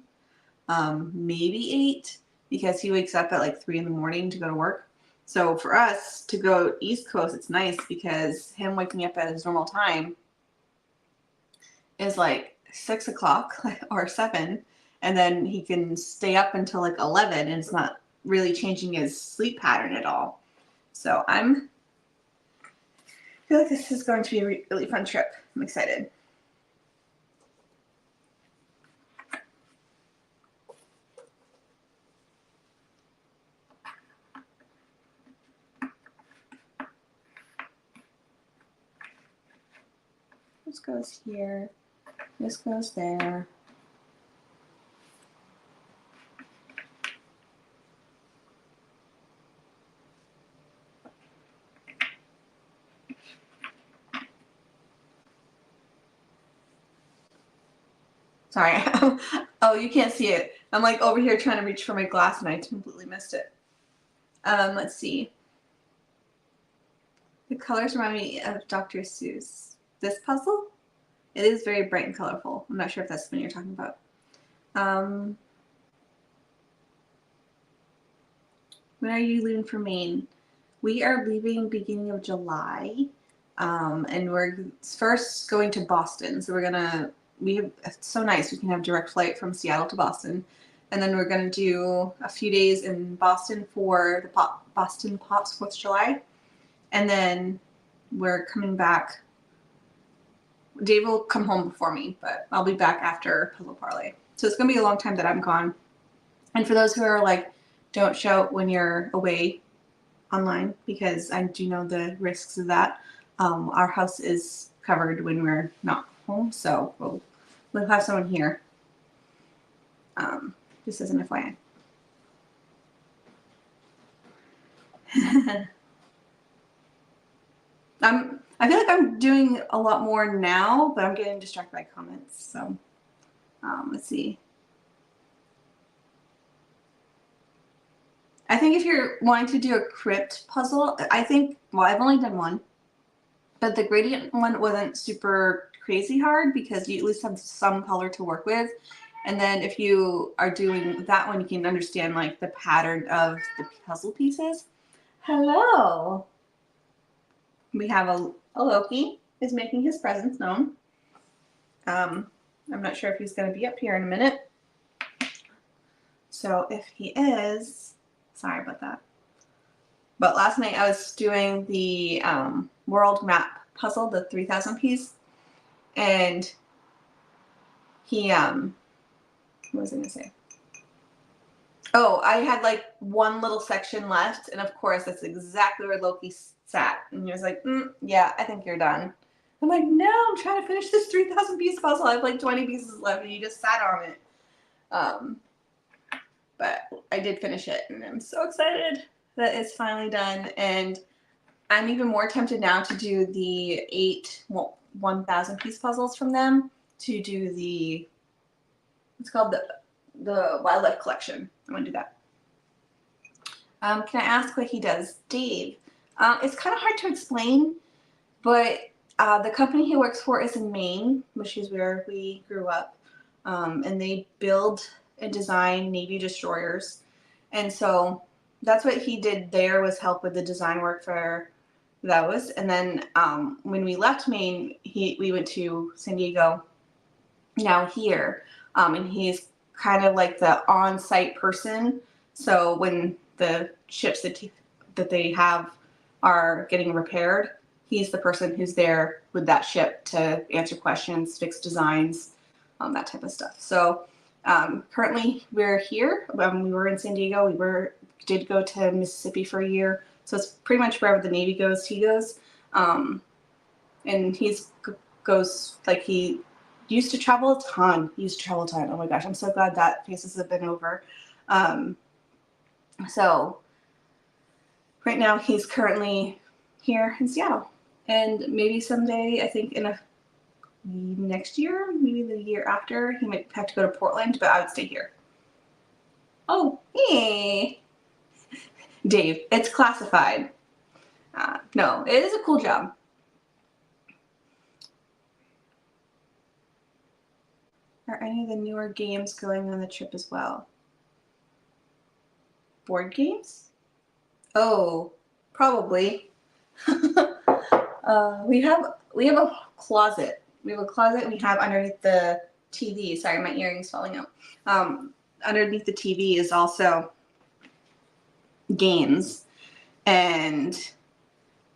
maybe 8, because he wakes up at like 3 in the morning to go to work. So for us to go East Coast, it's nice because him waking up at his normal time is like 6 o'clock or 7, and then he can stay up until like 11, and it's not really changing his sleep pattern at all. So I feel like this is going to be a really fun trip. I'm excited. This goes here. This goes there. Sorry. Oh, you can't see it. I'm like over here trying to reach for my glass and I completely missed it. Let's see. The colors remind me of Dr. Seuss. This puzzle? It is very bright and colorful. I'm not sure if that's the one you're talking about. When are you leaving for Maine? We are leaving beginning of July. And we're first going to Boston. So it's so nice. We can have direct flight from Seattle to Boston. And then we're going to do a few days in Boston for the Boston Pops 4th of July. And then we're coming back. Dave will come home before me, but I'll be back after Puzzle Parlay. So it's going to be a long time that I'm gone. And for those who are like, don't shout when you're away online, because I do know the risks of that. Our house is covered when we're not home, so we'll have someone here. Just as an FYI. I feel like I'm doing a lot more now, but I'm getting distracted by comments. So let's see. I think if you're wanting to do a crypt puzzle, I think, well, I've only done one, but the gradient one wasn't super crazy hard because you at least have some color to work with. And then if you are doing that one, you can understand like the pattern of the puzzle pieces. Hello. We have a Loki is making his presence known. I'm not sure if he's going to be up here in a minute. So if he is, sorry about that. But last night I was doing the world map puzzle, the 3,000 piece, and he, what was I going to say? Oh, I had like one little section left, and of course that's exactly where Loki sat. And he was like, yeah, I think you're done. I'm like, no, I'm trying to finish this 3,000 piece puzzle. I have like 20 pieces left, and you just sat on it. But I did finish it, and I'm so excited that it's finally done. And I'm even more tempted now to do the 1,000 piece puzzles from them, to do the, it's called the wildlife collection. I'm gonna do that. Can I ask what he does? Dave. It's kind of hard to explain, but the company he works for is in Maine, which is where we grew up, and they build and design Navy destroyers. And so that's what he did there, was help with the design work for those. And then when we left Maine, we went to San Diego, now here, and he's kind of like the on-site person. So when the ships that they have are getting repaired, he's the person who's there with that ship to answer questions, fix designs, that type of stuff. So currently we're here. We were in San Diego. Did go to Mississippi for a year. So it's pretty much wherever the Navy goes, he goes. And he used to travel a ton. Oh my gosh, I'm so glad that phases have been over. So right now he's currently here in Seattle. And maybe someday, I think next year, maybe the year after, he might have to go to Portland, but I would stay here. Oh, hey. Dave, it's classified. No, it is a cool job. Are any of the newer games going on the trip as well? Board games? Oh, probably. We have a closet. We have a closet we have underneath the TV. Sorry, my earring's falling out. Underneath the TV is also games, and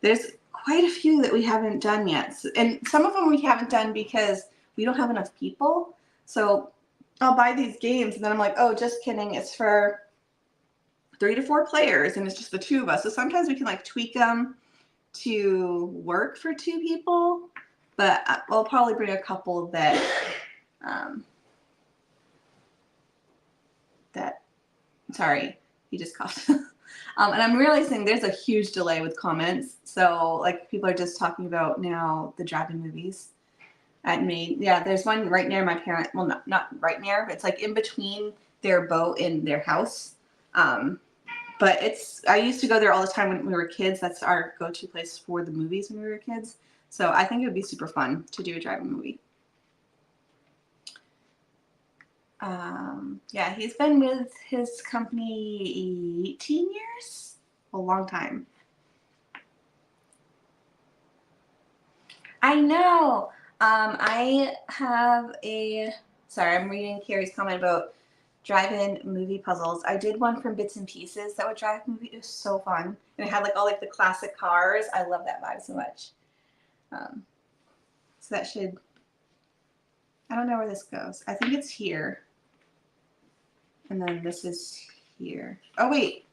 there's quite a few that we haven't done yet. And some of them we haven't done because we don't have enough people. So I'll buy these games and then I'm like, oh, just kidding. It's for 3 to 4 players and it's just the 2 of us. So sometimes we can like tweak them to work for 2 people, but I'll probably bring a couple that sorry, he just coughed. And I'm realizing there's a huge delay with comments. So like people are just talking about now the drive-in movies at Maine. Yeah, there's one right near my parent. Well, not right near, but it's like in between their boat and their house. But I used to go there all the time when we were kids. That's our go-to place for the movies when we were kids. So I think it would be super fun to do a drive-in movie. Yeah, he's been with his company 18 years, a long time. I know. I have sorry, I'm reading Carrie's comment about drive-in movie puzzles. I did one from Bits and Pieces that would drive movie. It was so fun. And it had like all like the classic cars. I love that vibe so much. So that should, I don't know where this goes. I think it's here. And then this is here. Oh, wait.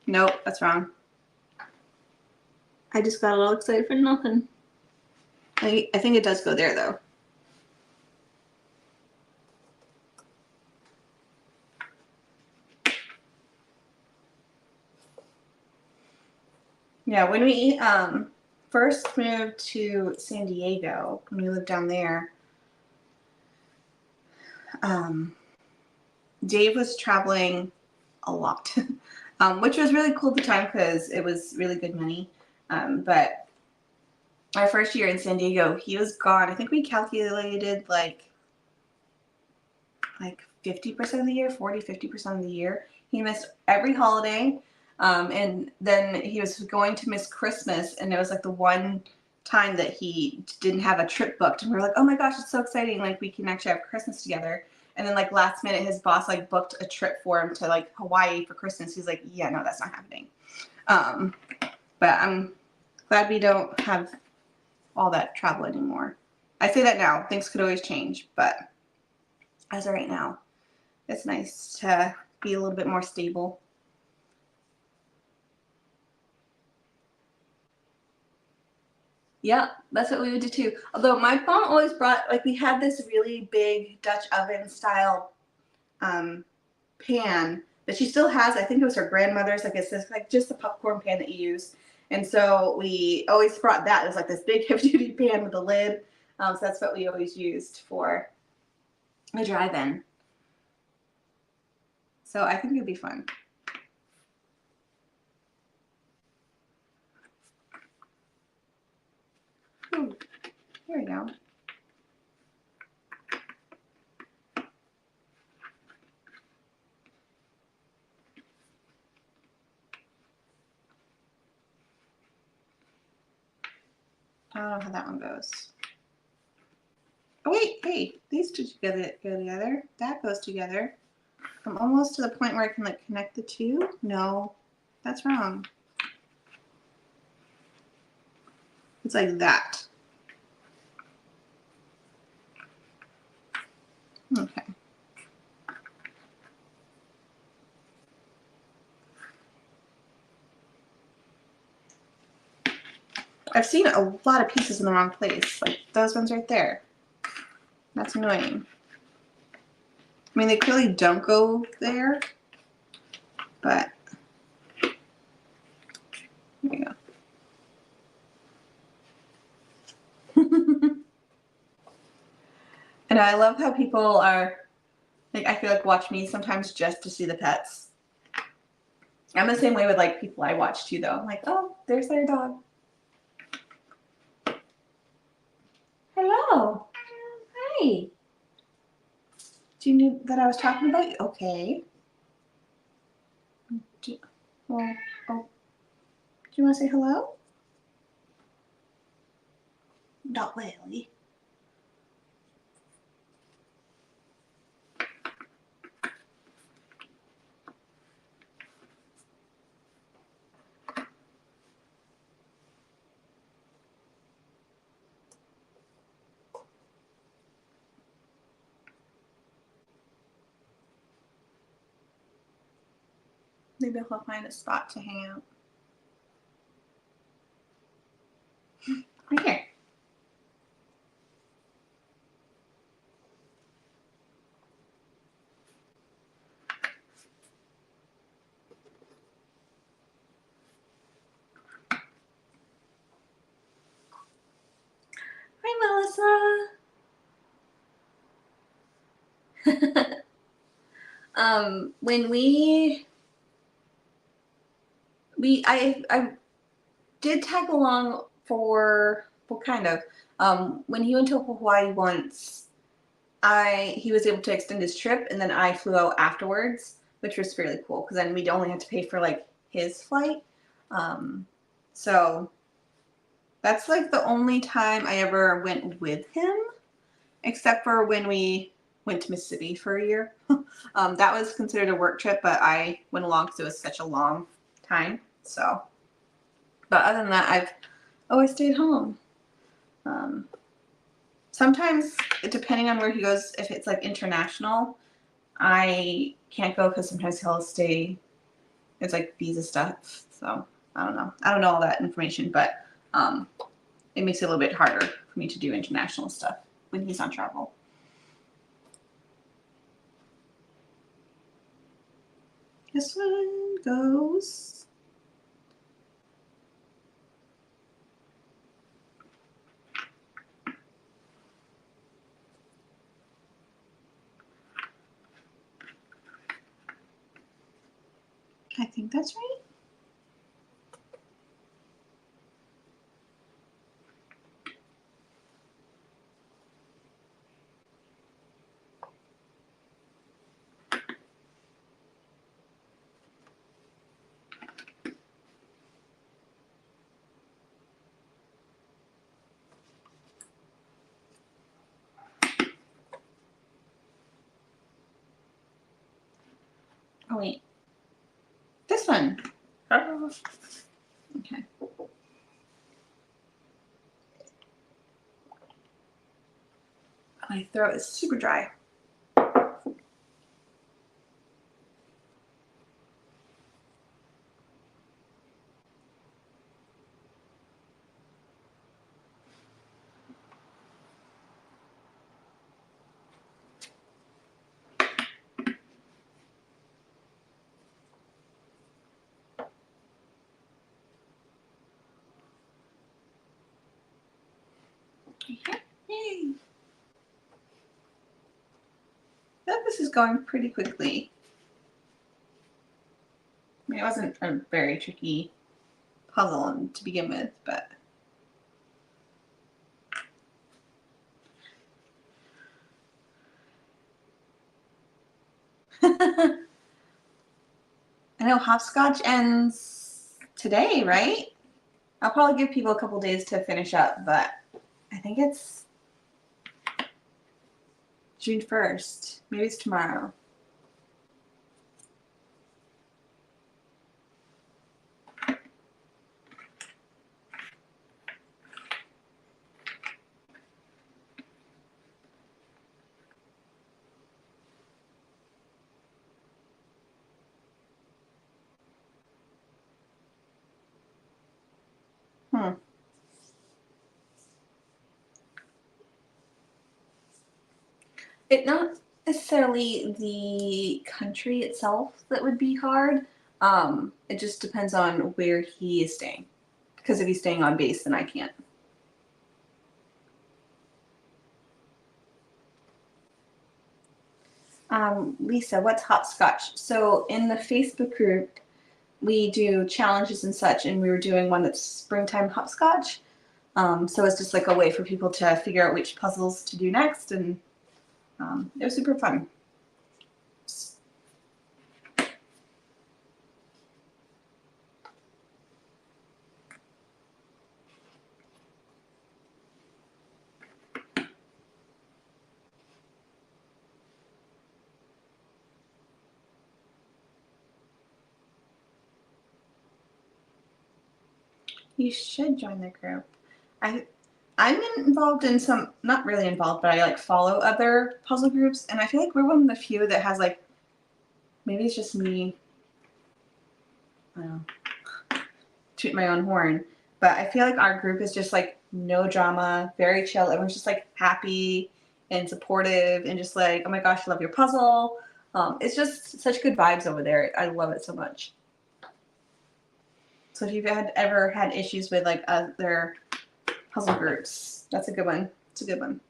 Nope, that's wrong. I just got a little excited for nothing. I think it does go there, though. Yeah, when we first moved to San Diego, when we lived down there, Dave was traveling a lot, which was really cool at the time because it was really good money. But our first year in San Diego, he was gone. I think we calculated like 50% of the year, 50% of the year. He missed every holiday. And then he was going to miss Christmas, and it was like the one time that he didn't have a trip booked. And we were like, oh my gosh, it's so exciting. Like, we can actually have Christmas together. And then like last minute, his boss like booked a trip for him to like Hawaii for Christmas. He's like, yeah, no, that's not happening. But I'm glad we don't have all that travel anymore. I say that now. Things could always change. But as of right now, it's nice to be a little bit more stable. Yeah, that's what we would do too. Although my mom always brought, like, we had this really big Dutch oven style pan that she still has. I think it was her grandmother's. Like, it's this, like, just the popcorn pan that you use. And so we always brought that. It was like this big heavy-duty pan with a lid. So that's what we always used for a drive-in. So I think it'd be fun. Ooh, here we go. I don't know how that one goes. Oh wait, hey, these two go together. That goes together. I'm almost to the point where I can like connect the two. No, that's wrong. It's like that. Okay. I've seen a lot of pieces in the wrong place. Like those ones right there. That's annoying. I mean, they clearly don't go there, but there we go. And I love how people are, like, I feel like watch me sometimes just to see the pets. I'm the same way with like people I watch too, though. I'm like, oh, there's their dog. Hello. Hi. Do you know that I was talking about you? Okay. Well, oh. Do you want to say hello? Not really. Maybe he'll find a spot to hang out. Right here. Hi, Melissa. When I did tag along for, well, kind of. When he went to Hawaii once, he was able to extend his trip, and then I flew out afterwards, which was really cool because then we'd only have to pay for like his flight. So that's like the only time I ever went with him, except for when we went to Mississippi for a year. That was considered a work trip, but I went along because it was such a long time. So, but other than that, I've always stayed home. Sometimes, depending on where he goes, if it's like international, I can't go because sometimes he'll stay. It's like visa stuff. So I don't know. I don't know all that information, but it makes it a little bit harder for me to do international stuff when he's on travel. This one goes I think that's right. Oh wait, this one. Oh. Okay. My throat is super dry. Yay! I feel like this is going pretty quickly. I mean, it wasn't a very tricky puzzle to begin with, but I know hopscotch ends today, right? I'll probably give people a couple days to finish up, but I think it's June 1st. Maybe it's tomorrow. It's not necessarily the country itself that would be hard. It just depends on where he is staying. Because if he's staying on base, then I can't. Lisa, what's hopscotch? So in the Facebook group, we do challenges and such, and we were doing one that's springtime hopscotch. So it's just like a way for people to figure out which puzzles to do next, and it was super fun. You should join the group. I'm involved in some, not really involved, but I like follow other puzzle groups, and I feel like we're one of the few that has like, maybe it's just me, I don't know, toot my own horn, but I feel like our group is just like no drama, very chill. Everyone's just like happy and supportive and just like, oh my gosh, I love your puzzle. It's just such good vibes over there. I love it so much. So if you've ever had issues with like other puzzle groups, that's a good one. It's a good one.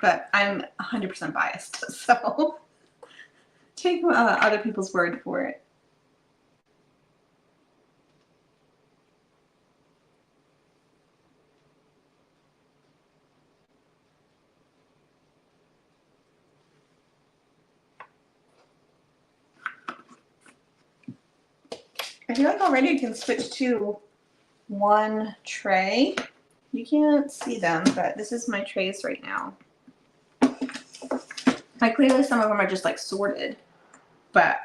But I'm 100% biased, so take other people's word for it. I feel like already you can switch to one tray. You can't see them, but this is my trays right now. Like clearly some of them are just like sorted, but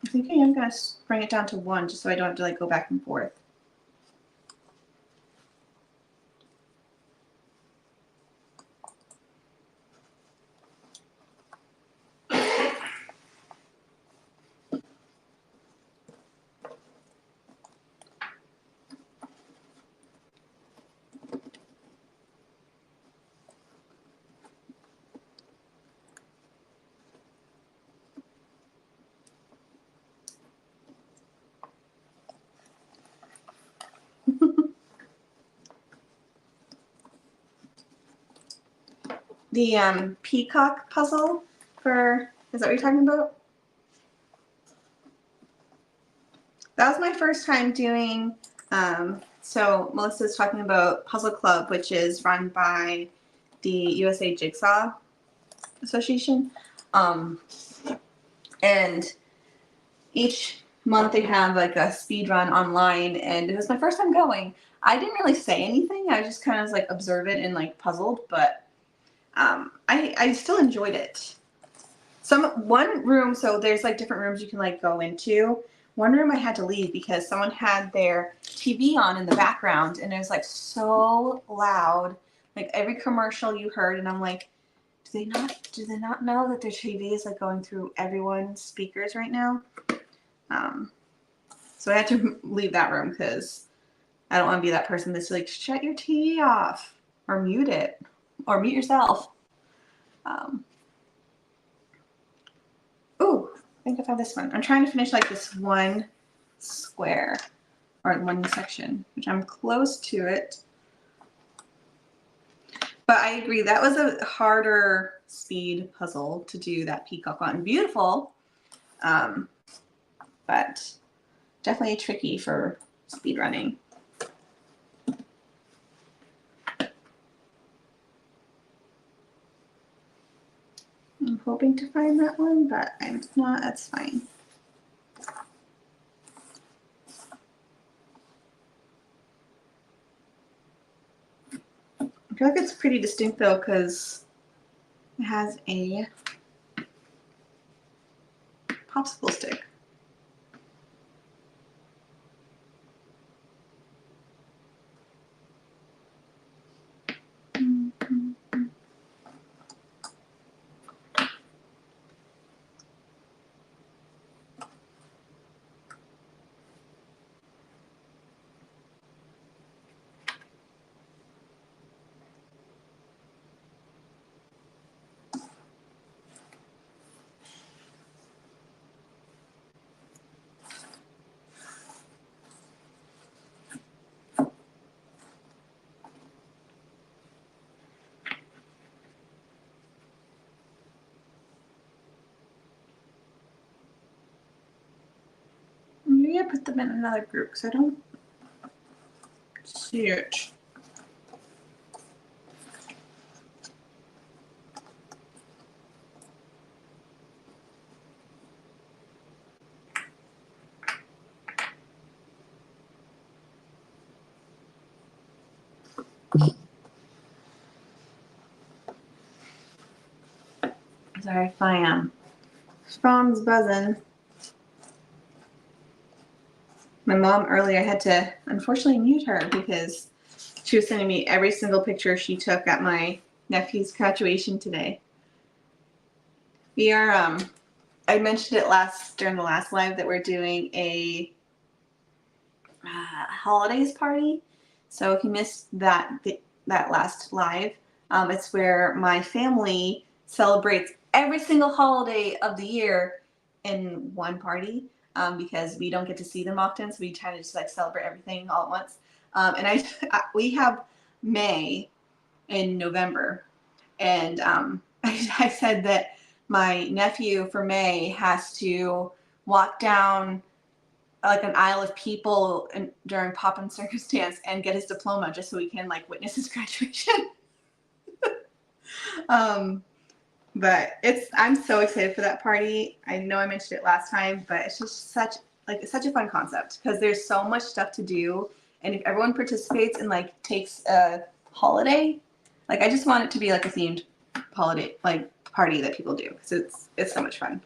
I think I am gonna bring it down to one just so I don't have to like go back and forth. the peacock puzzle for, is that what you're talking about? That was my first time doing, so Melissa's talking about Puzzle Club, which is run by the USA Jigsaw Association. And each month they have like a speed run online, and it was my first time going. I didn't really say anything. I just kind of like observant and like puzzled, but I still enjoyed it. One room, so there's like different rooms you can like go into. One room I had to leave because someone had their TV on in the background, and it was like so loud, like every commercial you heard, and I'm like, do they not know that their TV is like going through everyone's speakers right now? So I had to leave that room because I don't want to be that person that's like, shut your TV off or mute it or mute yourself. Ooh, I think I found this one. I'm trying to finish like this one square or one section, which I'm close to it. But I agree, that was a harder speed puzzle to do, that peacock one. Beautiful, but definitely tricky for speed running. I'm hoping to find that one, but I'm not, that's fine. I feel like it's pretty distinct though, because it has a popsicle stick. Maybe I put them in another group because I don't see it. Sorry if my phone's buzzing. My mom earlier, I had to unfortunately mute her because she was sending me every single picture she took at my nephew's graduation today. We are, I mentioned it during the last live that we're doing a holidays party. So if you missed that last live, it's where my family celebrates every single holiday of the year in one party, because we don't get to see them often, so we try to just like celebrate everything all at once. And we have May in November, and I said that my nephew for May has to walk down like an aisle of people during Pop and Circumstance and get his diploma just so we can like witness his graduation. But I'm so excited for that party. I know I mentioned it last time, but it's just such a fun concept because there's so much stuff to do, and if everyone participates and like takes a holiday, like I just want it to be like a themed holiday like party that people do because it's so much fun.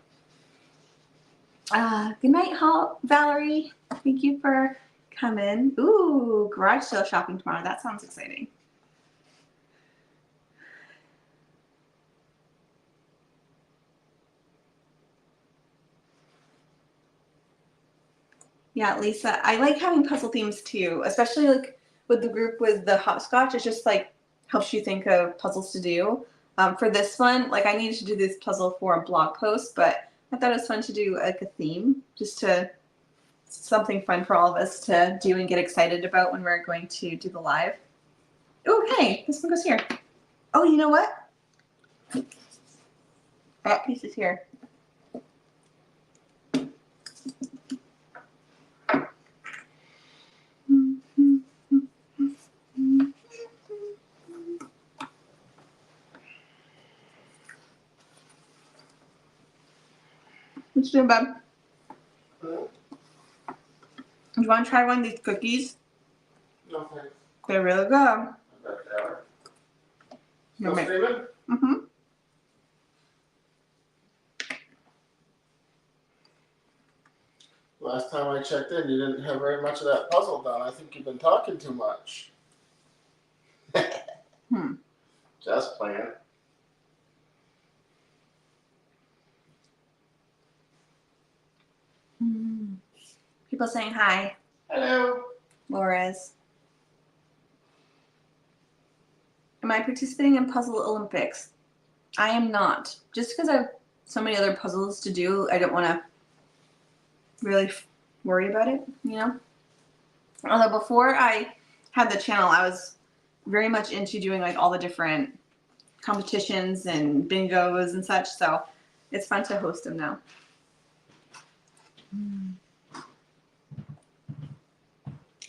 Good night, Valerie. Thank you for coming. Ooh, garage sale shopping tomorrow. That sounds exciting. Yeah, Lisa, I like having puzzle themes too, especially like with the group with the hopscotch. It just like helps you think of puzzles to do. For this one, like I needed to do this puzzle for a blog post, but I thought it was fun to do like a theme, just to something fun for all of us to do and get excited about when we're going to do the live. Oh, hey, this one goes here. Oh, you know what? I got pieces here. What you doing, bub? Do you want to try one of these cookies? No thanks. They're really good. I bet they are. Still streaming? Mm-hmm. Last time I checked in, you didn't have very much of that puzzle done. I think you've been talking too much. Just playing. People saying hi. Hello. Laura's. Am I participating in Puzzle Olympics? I am not. Just because I have so many other puzzles to do, I don't want to really worry about it, you know? Although before I had the channel, I was very much into doing like all the different competitions and bingos and such, so it's fun to host them now.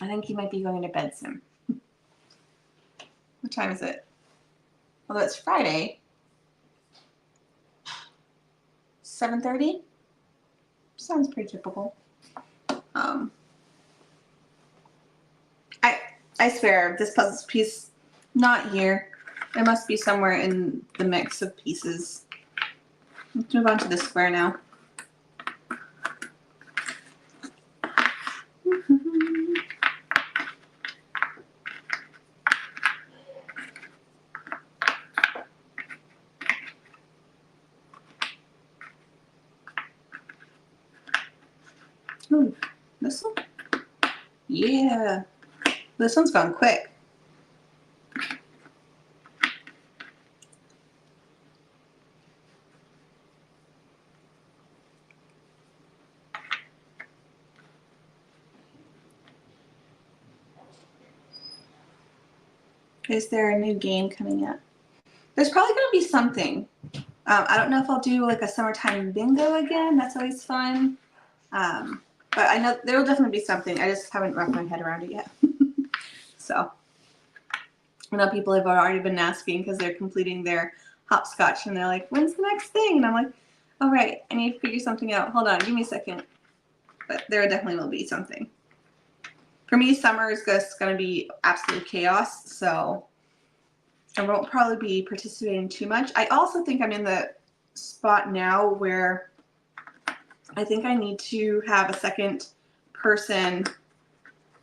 I think he might be going to bed soon. What time is it? Although it's Friday. 7:30? Sounds pretty typical. I swear, this puzzle piece, not here. It must be somewhere in the mix of pieces. Let's move on to the square now. Ooh, this one? Yeah. This one's gone quick. Is there a new game coming up? There's probably going to be something. I don't know if I'll do like a summertime bingo again. That's always fun. But I know there will definitely be something. I just haven't wrapped my head around it yet. So I know people have already been asking because they're completing their hopscotch and they're like, when's the next thing? And I'm like, all right, I need to figure something out. Hold on, give me a second. But there definitely will be something. For me, summer is just going to be absolute chaos. So I won't probably be participating too much. I also think I'm in the spot now where I think I need to have a second person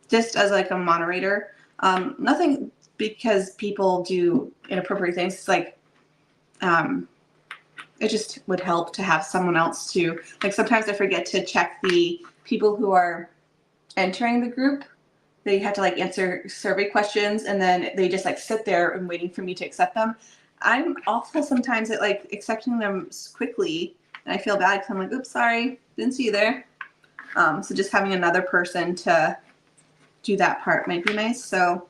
just as like a moderator. Nothing because people do inappropriate things. It's like it just would help to have someone else to, like, sometimes I forget to check the people who are entering the group. They have to like answer survey questions and then they just like sit there and waiting for me to accept them. I'm awful sometimes at like accepting them quickly and I feel bad because I'm like, oops, sorry, didn't see you there. So just having another person to do that part might be nice. So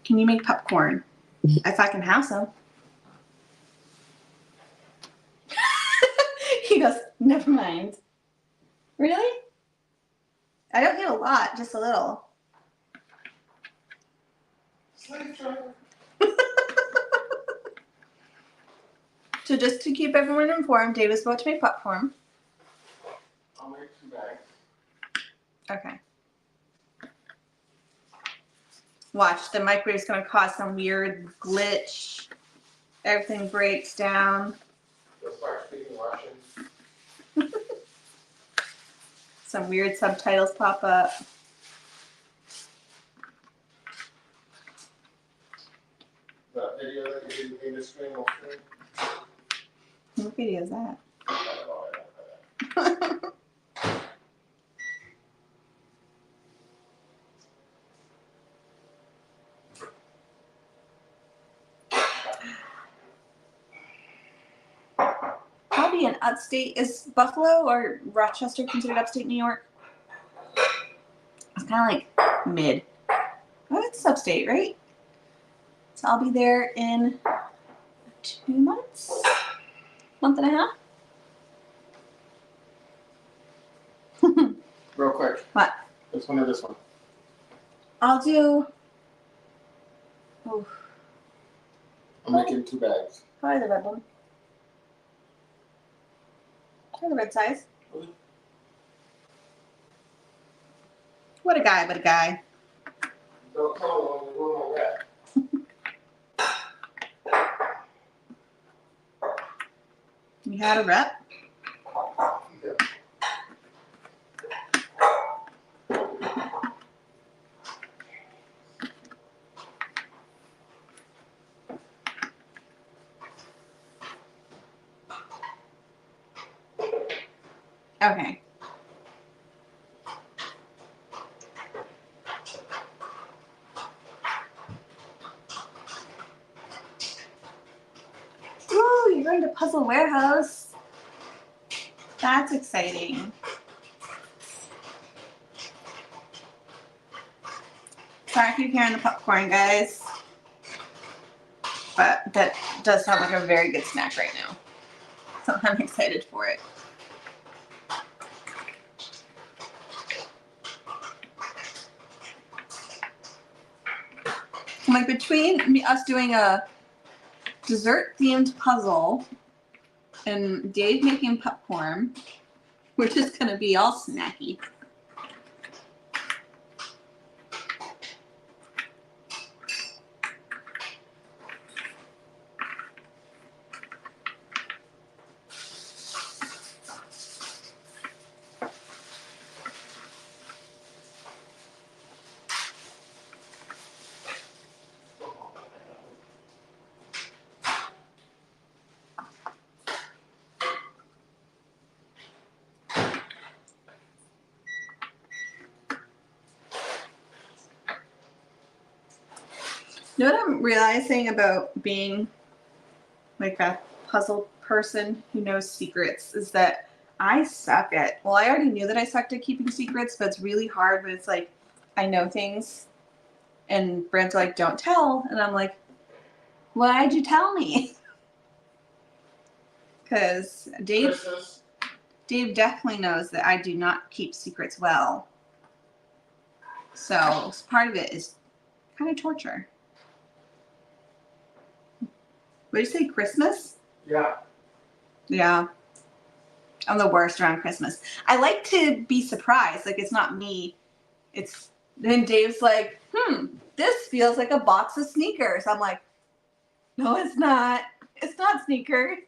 can you make popcorn? If I can have some. He goes, never mind. Really? I don't need a lot, just a little. So just to keep everyone informed, Dave is about to make popcorn. I'll make 2 bags. Okay. Watch, the microwave's gonna cause some weird glitch. Everything breaks down. You'll start speaking Russian. Some weird subtitles pop up. That video that you didn't mean to stream will stream. What video is that? I don't know, I don't know that. Probably an upstate. Is Buffalo or Rochester considered upstate New York? It's kind of like mid. Oh, it's upstate, right? So I'll be there in 2 months, month and a half. Real quick. What? This one or this one? I'll do. Oh, I'm making 2 bags. probably the red one. Try the red size. Okay. What a guy, what a guy. Don't tell me when you're going like that. You had a rep? Yeah. Okay. Ooh, you're going to Puzzle Warehouse. That's exciting. Sorry if you're hearing the popcorn, guys. But that does sound like a very good snack right now. So I'm excited for it. Like between us doing a dessert themed puzzle and Dave making popcorn, we're just gonna be all snacky. You know what I'm realizing about being like a puzzle person who knows secrets is that I suck at, well, I already knew that I sucked at keeping secrets, but it's really hard when it's like I know things and Brent's like, don't tell. And I'm like, why'd you tell me? Because Dave definitely knows that I do not keep secrets well. So part of it is kind of torture. What did you say, Christmas? Yeah. Yeah. I'm the worst around Christmas. I like to be surprised. Like, it's not me. It's, then Dave's like, this feels like a box of sneakers. I'm like, no, it's not. It's not sneakers.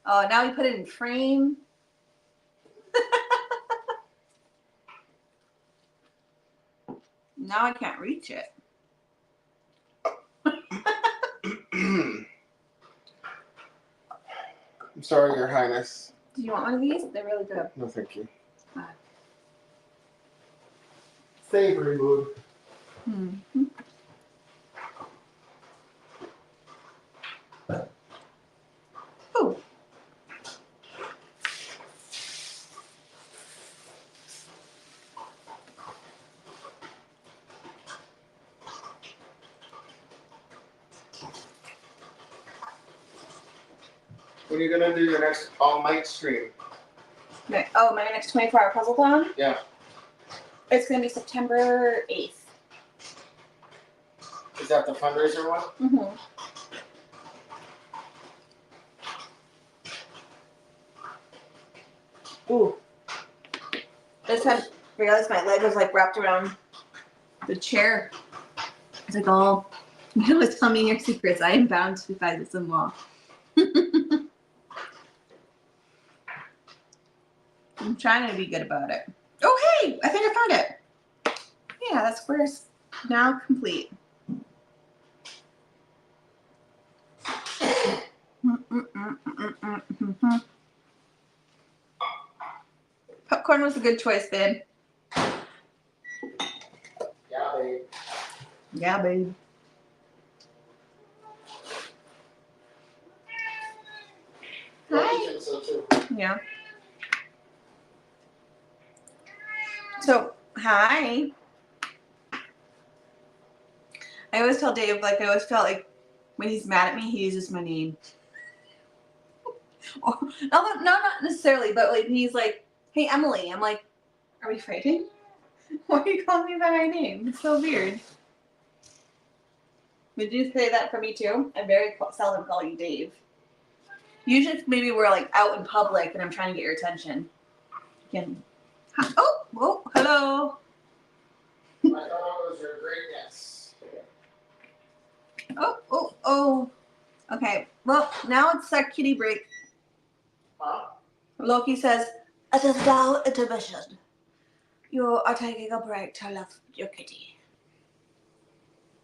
Oh, now we put it in frame. Now I can't reach it. I'm sorry, Your Highness. Do you want one of these? They're really good. No, thank you. Ah. Savory mood. Mm-hmm. Ooh. When are you gonna do your next all-night stream? Okay. Oh, my next 24-hour puzzle-thon? Yeah. It's going to be September 8th. Is that the fundraiser one? Mm-hmm. Ooh. This time, I realized my leg was like wrapped around the chair. It's like, oh, you always tell me your secrets. I am bound to by this in law. I'm trying to be good about it. Oh, hey, I think I found it. Yeah, that square's now complete. Popcorn was a good choice, babe. Yeah, babe. Yeah, babe. I Hi. think so too. Yeah. So, hi. I always tell Dave, like, I always felt like When he's mad at me, he uses my name. Or, no, not necessarily, but like he's like, "Hey, Emily." I'm like, "Are we fighting? Why are you calling me by my name? It's so weird." Would you say that for me too? I very seldom call you Dave. Usually, it's maybe we're like out in public and I'm trying to get your attention. Again. Oh, hello. I thought it was your greatness. Oh. Okay. Well, now it's our kitty break. Huh? Loki says, "It is now intermission. You are taking a break to love your kitty."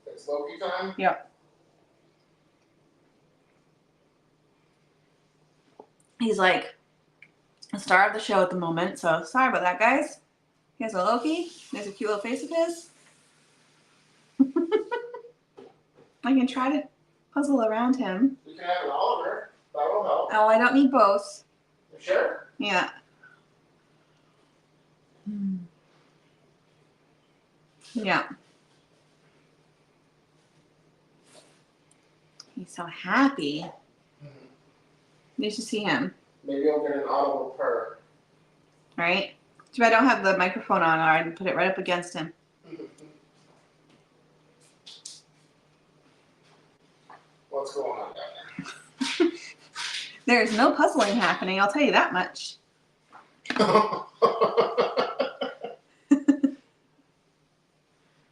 It's Loki time? Yep. He's like the star of the show at the moment, so sorry about that, guys. Here's a Loki. There's a cute little face of his. I can try to puzzle around him. You can have an Oliver. That will help. Oh, I don't need both. You sure? Yeah. Yeah. He's so happy. You should see him. Maybe I'll get an audible purr. Right? Too bad I don't have the microphone on, or I'd put it right up against him. What's going on down there? There's no puzzling happening, I'll tell you that much.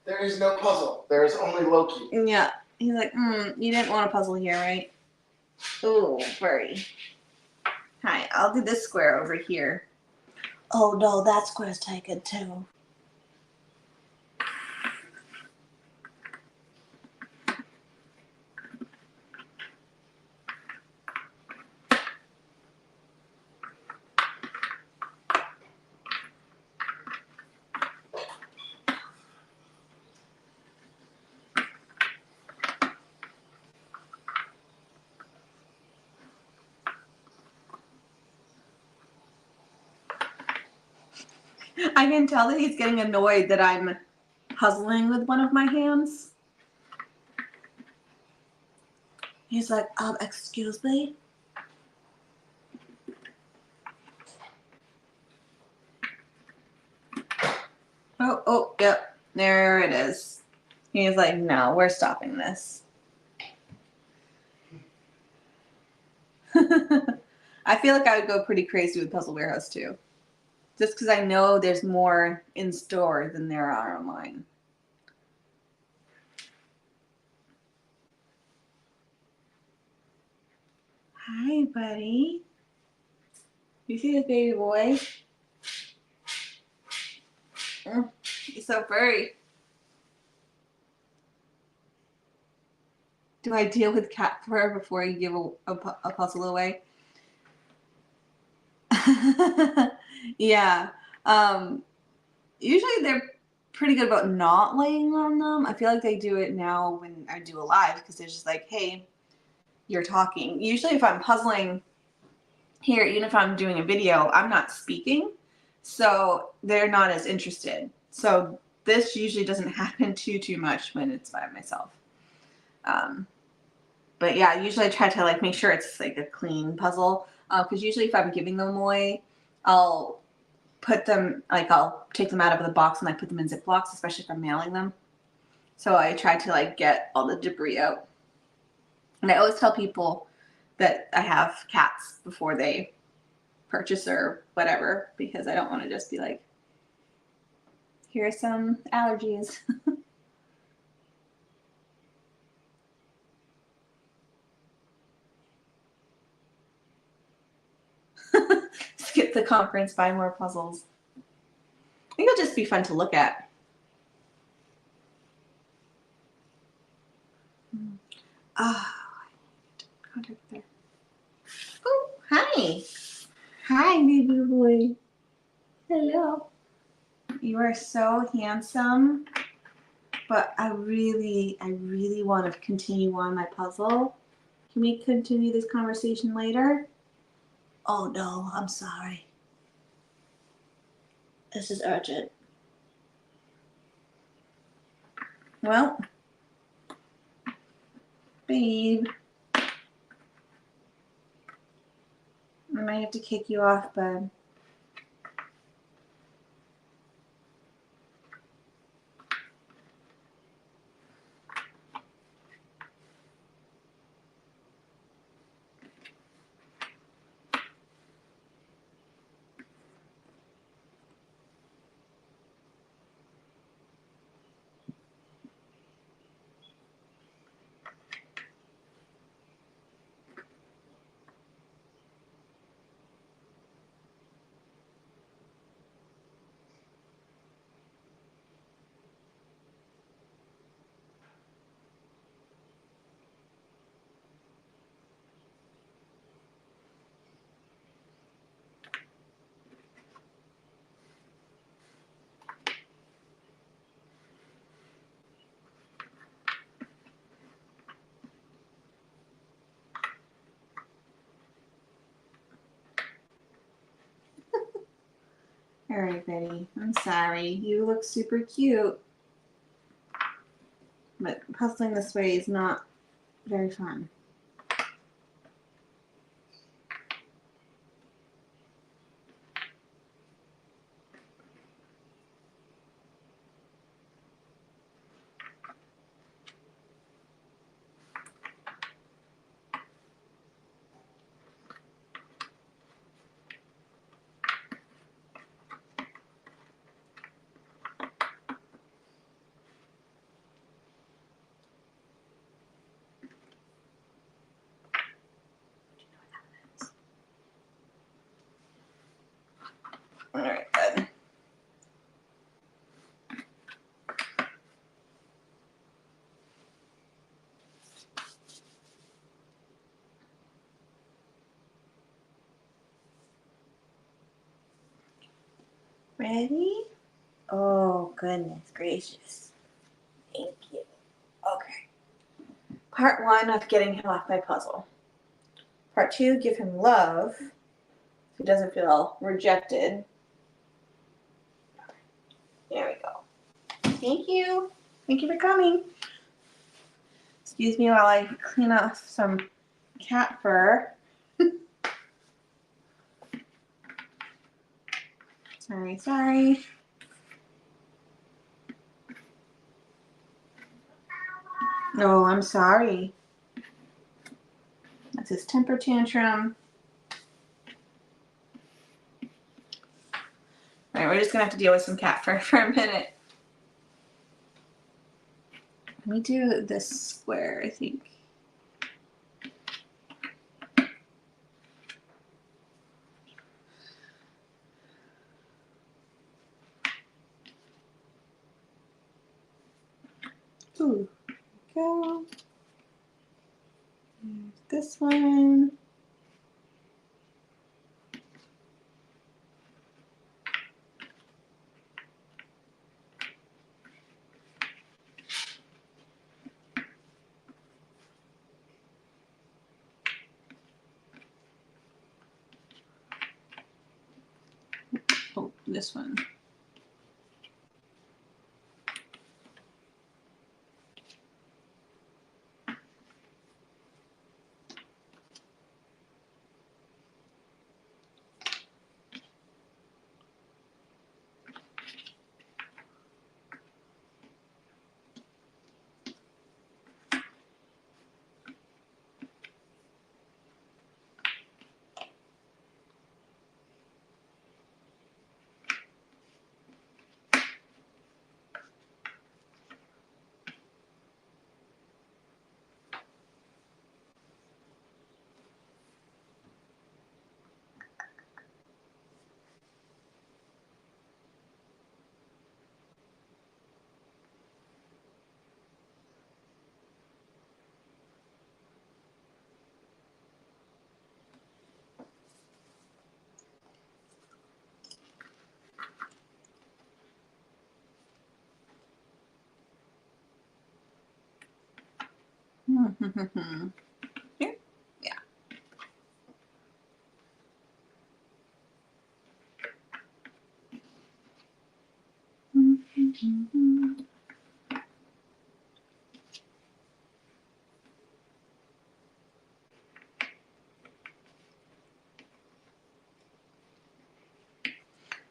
There is no puzzle. There is only Loki. Yeah. He's like, you didn't want a puzzle here, right? Oh, furry. Hi, I'll do this square over here. Oh no, that square's taken too. I can tell that he's getting annoyed that I'm puzzling with one of my hands. He's like, excuse me? Oh, yep, there it is. He's like, no, we're stopping this. I feel like I would go pretty crazy with Puzzle Warehouse too. Just because I know there's more in store than there are online. Hi, buddy. You see this baby boy? He's so furry. Do I deal with cat fur before you give a puzzle away? Yeah. Usually they're pretty good about not laying on them. I feel like they do it now when I do a live because they're just like, hey, you're talking. Usually if I'm puzzling here, even if I'm doing a video, I'm not speaking. So they're not as interested. So this usually doesn't happen too much when it's by myself. But yeah, usually I try to like make sure it's like a clean puzzle. Because usually if I'm giving them away, I'll put them, like I'll take them out of the box and like put them in Ziplocs, especially if I'm mailing them. So I try to like get all the debris out. And I always tell people that I have cats before they purchase or whatever, because I don't want to just be like, here are some allergies. Skip the conference, buy more puzzles. I think it'll just be fun to look at. Contact there. Oh, hi. Hi, baby boy. Hello. You are so handsome, but I really want to continue on my puzzle. Can we continue this conversation later? Oh no, I'm sorry. This is urgent. Well, Babe. I might have to kick you off, bud. All right, Betty. I'm sorry. You look super cute. But puzzling this way is not very fun. All right, good. Ready? Oh, goodness gracious. Thank you. Okay. Part 1 of getting him off my puzzle. Part 2, give him love so he doesn't feel rejected. There we go. Thank you. Thank you for coming. Excuse me while I clean off some cat fur. Sorry. No, I'm sorry. That's his temper tantrum. All right, we're just gonna have to deal with some cat fur for a minute. Let me do this square, I think. Ooh, there we go. There's this one. Oh, this one. Here? Yeah.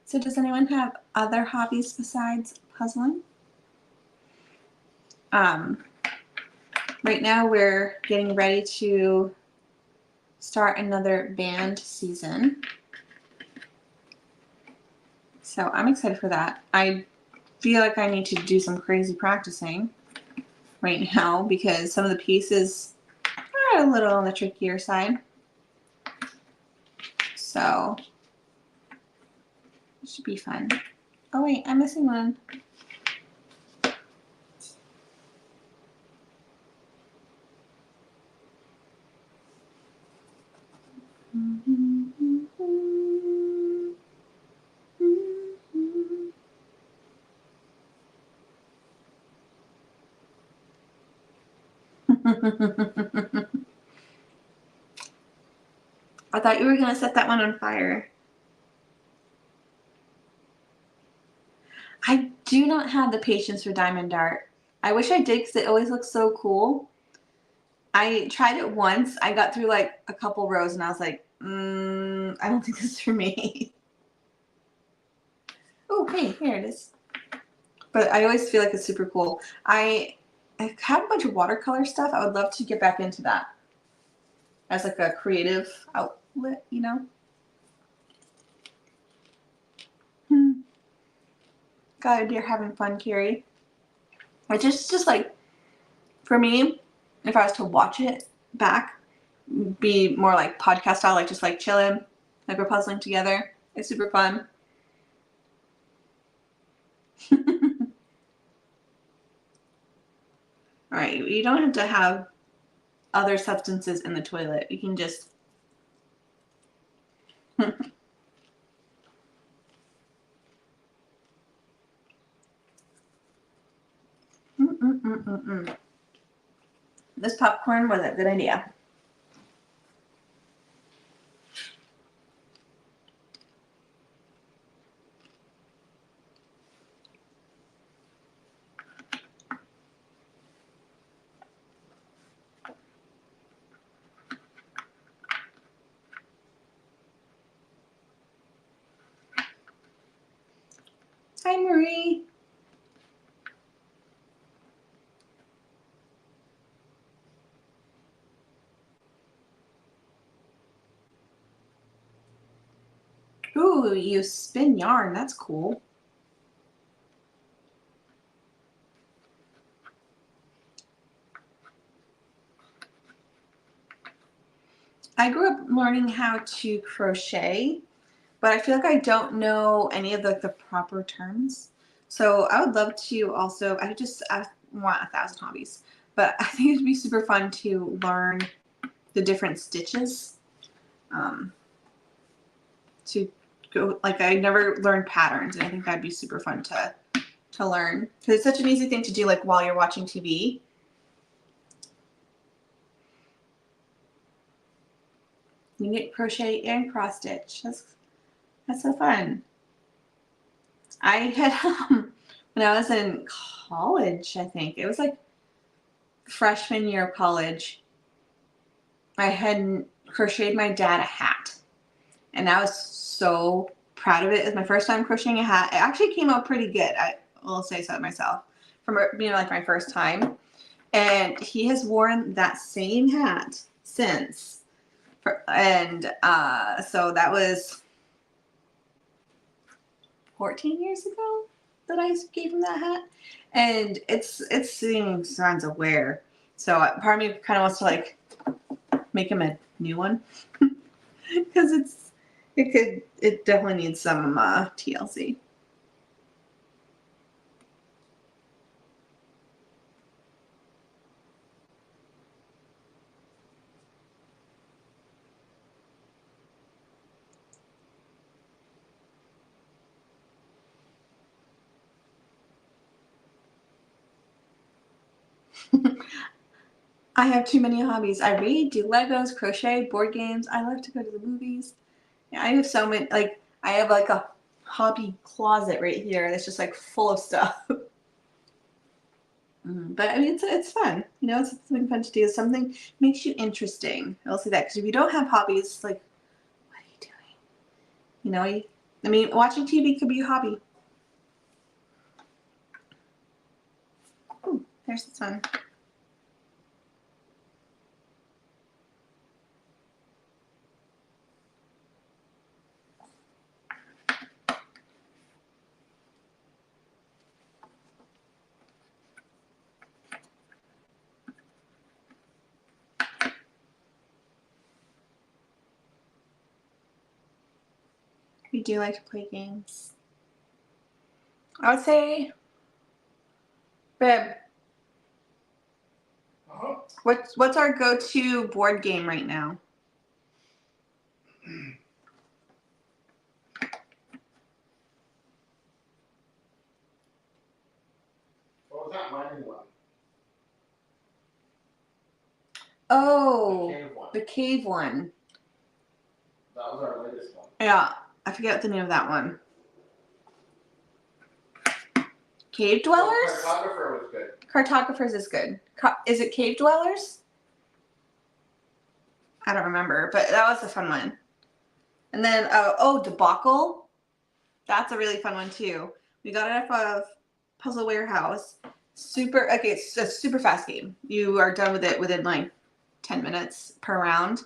So does anyone have other hobbies besides puzzling? Right now we're getting ready to start another band season. So I'm excited for that. I feel like I need to do some crazy practicing right now because some of the pieces are a little on the trickier side. So it should be fun. Oh wait, I'm missing one. I thought you were going to set that one on fire. I do not have the patience for diamond art. I wish I did because it always looks so cool. I tried it once. I got through like a couple rows and I was like, I don't think this is for me. Oh, hey, here it is. But I always feel like it's super cool. I have a bunch of watercolor stuff. I would love to get back into that as like a creative outlet, you know? God, you're having fun, Carrie. It's just like, for me, if I was to watch it back, be more like podcast style, like just like chilling, like we're puzzling together. It's super fun. All right, you don't have to have other substances in the toilet. You can just This popcorn was a good idea. Hi, Marie. Ooh, you spin yarn. That's cool. I grew up learning how to crochet, but I feel like I don't know any of the proper terms. So I would love to also, I want 1,000 hobbies, but I think it'd be super fun to learn the different stitches. To go, like I never learned patterns, and I think that'd be super fun to learn because it's such an easy thing to do, like while you're watching TV. You knit, crochet, and cross stitch. That's so fun. I had when I was in college, I think it was like freshman year of college. I had crocheted my dad a hat, and I was so proud of it. It was my first time crocheting a hat. It actually came out pretty good. I will say so myself, from being like my first time. And he has worn that same hat since. And so that was 14 years ago that I gave him that hat. And it's seeing signs of wear. So part of me kind of wants to like make him a new one because it definitely needs some TLC. I have too many hobbies. I read, do Legos, crochet, board games. I love to go to the movies. Yeah, I have so many. Like I have like a hobby closet right here that's just like full of stuff. But I mean, it's fun. You know, it's something fun to do. Something makes you interesting. I'll say that because if you don't have hobbies, like, what are you doing? You know, I mean, watching TV could be a hobby. Ooh, there's the sun. We do like to play games. I would say, babe, what's our go-to board game right now? What was that mining one? Oh, The cave one. the cave one. That was our latest one. Yeah, I forget the name of that one. Cave Dwellers? Cartographer was good. Cartographers is good. Is it Cave Dwellers? I don't remember, but that was a fun one. And then, Debacle. That's a really fun one too. We got it off of Puzzle Warehouse. It's a super fast game. You are done with it within like 10 minutes per round.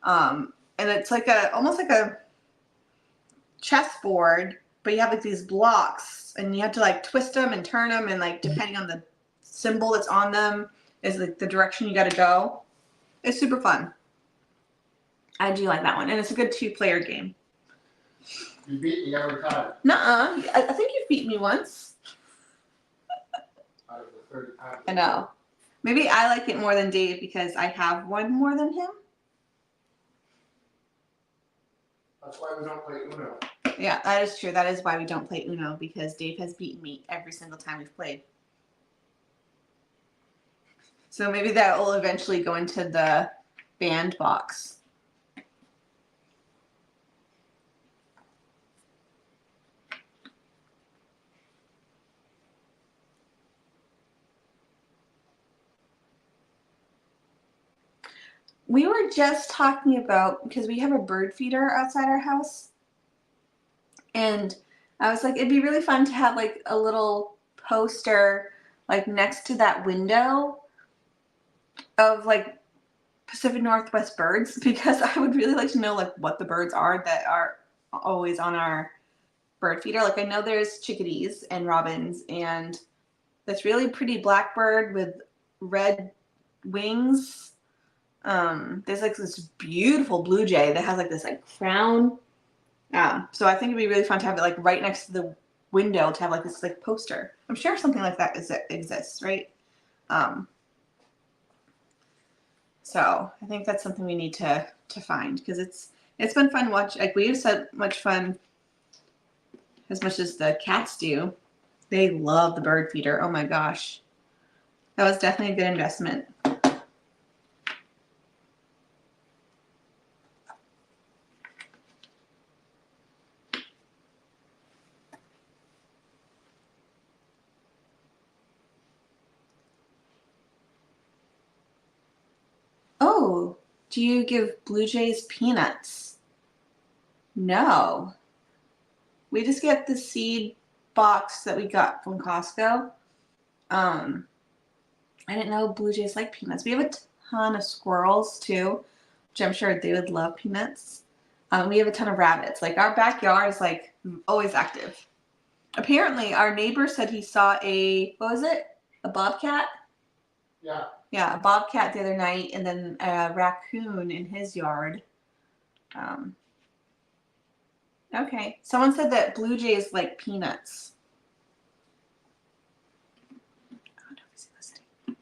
And it's like almost like a chessboard, but you have like these blocks and you have to like twist them and turn them, and like depending on the symbol that's on them is like the direction you got to go. It's super fun. I do like that one, and it's a good 2-player game. You beat me every time. Nuh-uh. I think you've beat me once. Out of the 30 times. I know. Maybe I like it more than Dave because I have one more than him. That's why we don't play Uno. Yeah, that is true. That is why we don't play Uno, because Dave has beaten me every single time we've played. So maybe that will eventually go into the banned box. We were just talking about, because we have a bird feeder outside our house, and I was like, it'd be really fun to have like a little poster like next to that window of like Pacific Northwest birds, because I would really like to know like what the birds are that are always on our bird feeder. Like I know there's chickadees and robins and this really pretty blackbird with red wings. There's like this beautiful blue jay that has like this like crown. So I think it'd be really fun to have it like right next to the window to have like this like poster. I'm sure something like that exists, right? So I think that's something we need to find, because it's been fun watch. Like we have so much fun, as much as the cats do. They love the bird feeder. Oh my gosh, that was definitely a good investment. Oh, do you give blue jays peanuts? No. We just get the seed box that we got from Costco. I didn't know blue jays like peanuts. We have a ton of squirrels too, which I'm sure they would love peanuts. We have a ton of rabbits. Like our backyard is like always active. Apparently, our neighbor said he saw a bobcat? Yeah. Yeah, a bobcat the other night, and then a raccoon in his yard. Okay. Someone said that blue jays like peanuts. Oh, nobody's listening.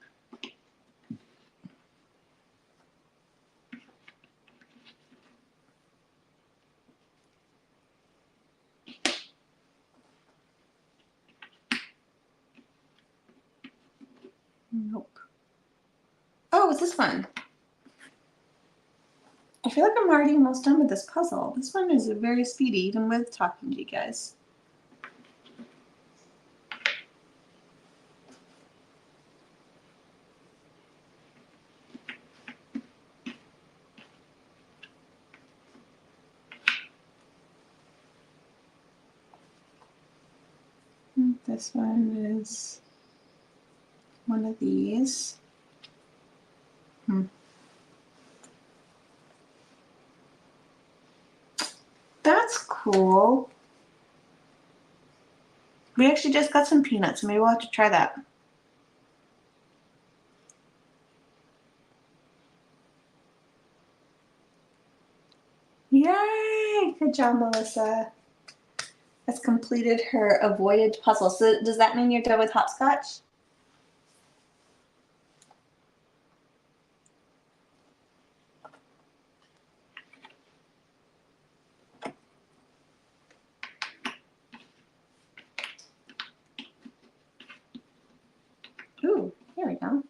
Nope. Oh, it's this one. I feel like I'm already almost done with this puzzle. This one is very speedy, even with talking to you guys. This one is one of these. That's cool. We actually just got some peanuts, so maybe we'll have to try that. Yay! Good job, Melissa. Has completed her avoided puzzle. So does that mean you're done with hopscotch? Ooh, here we go.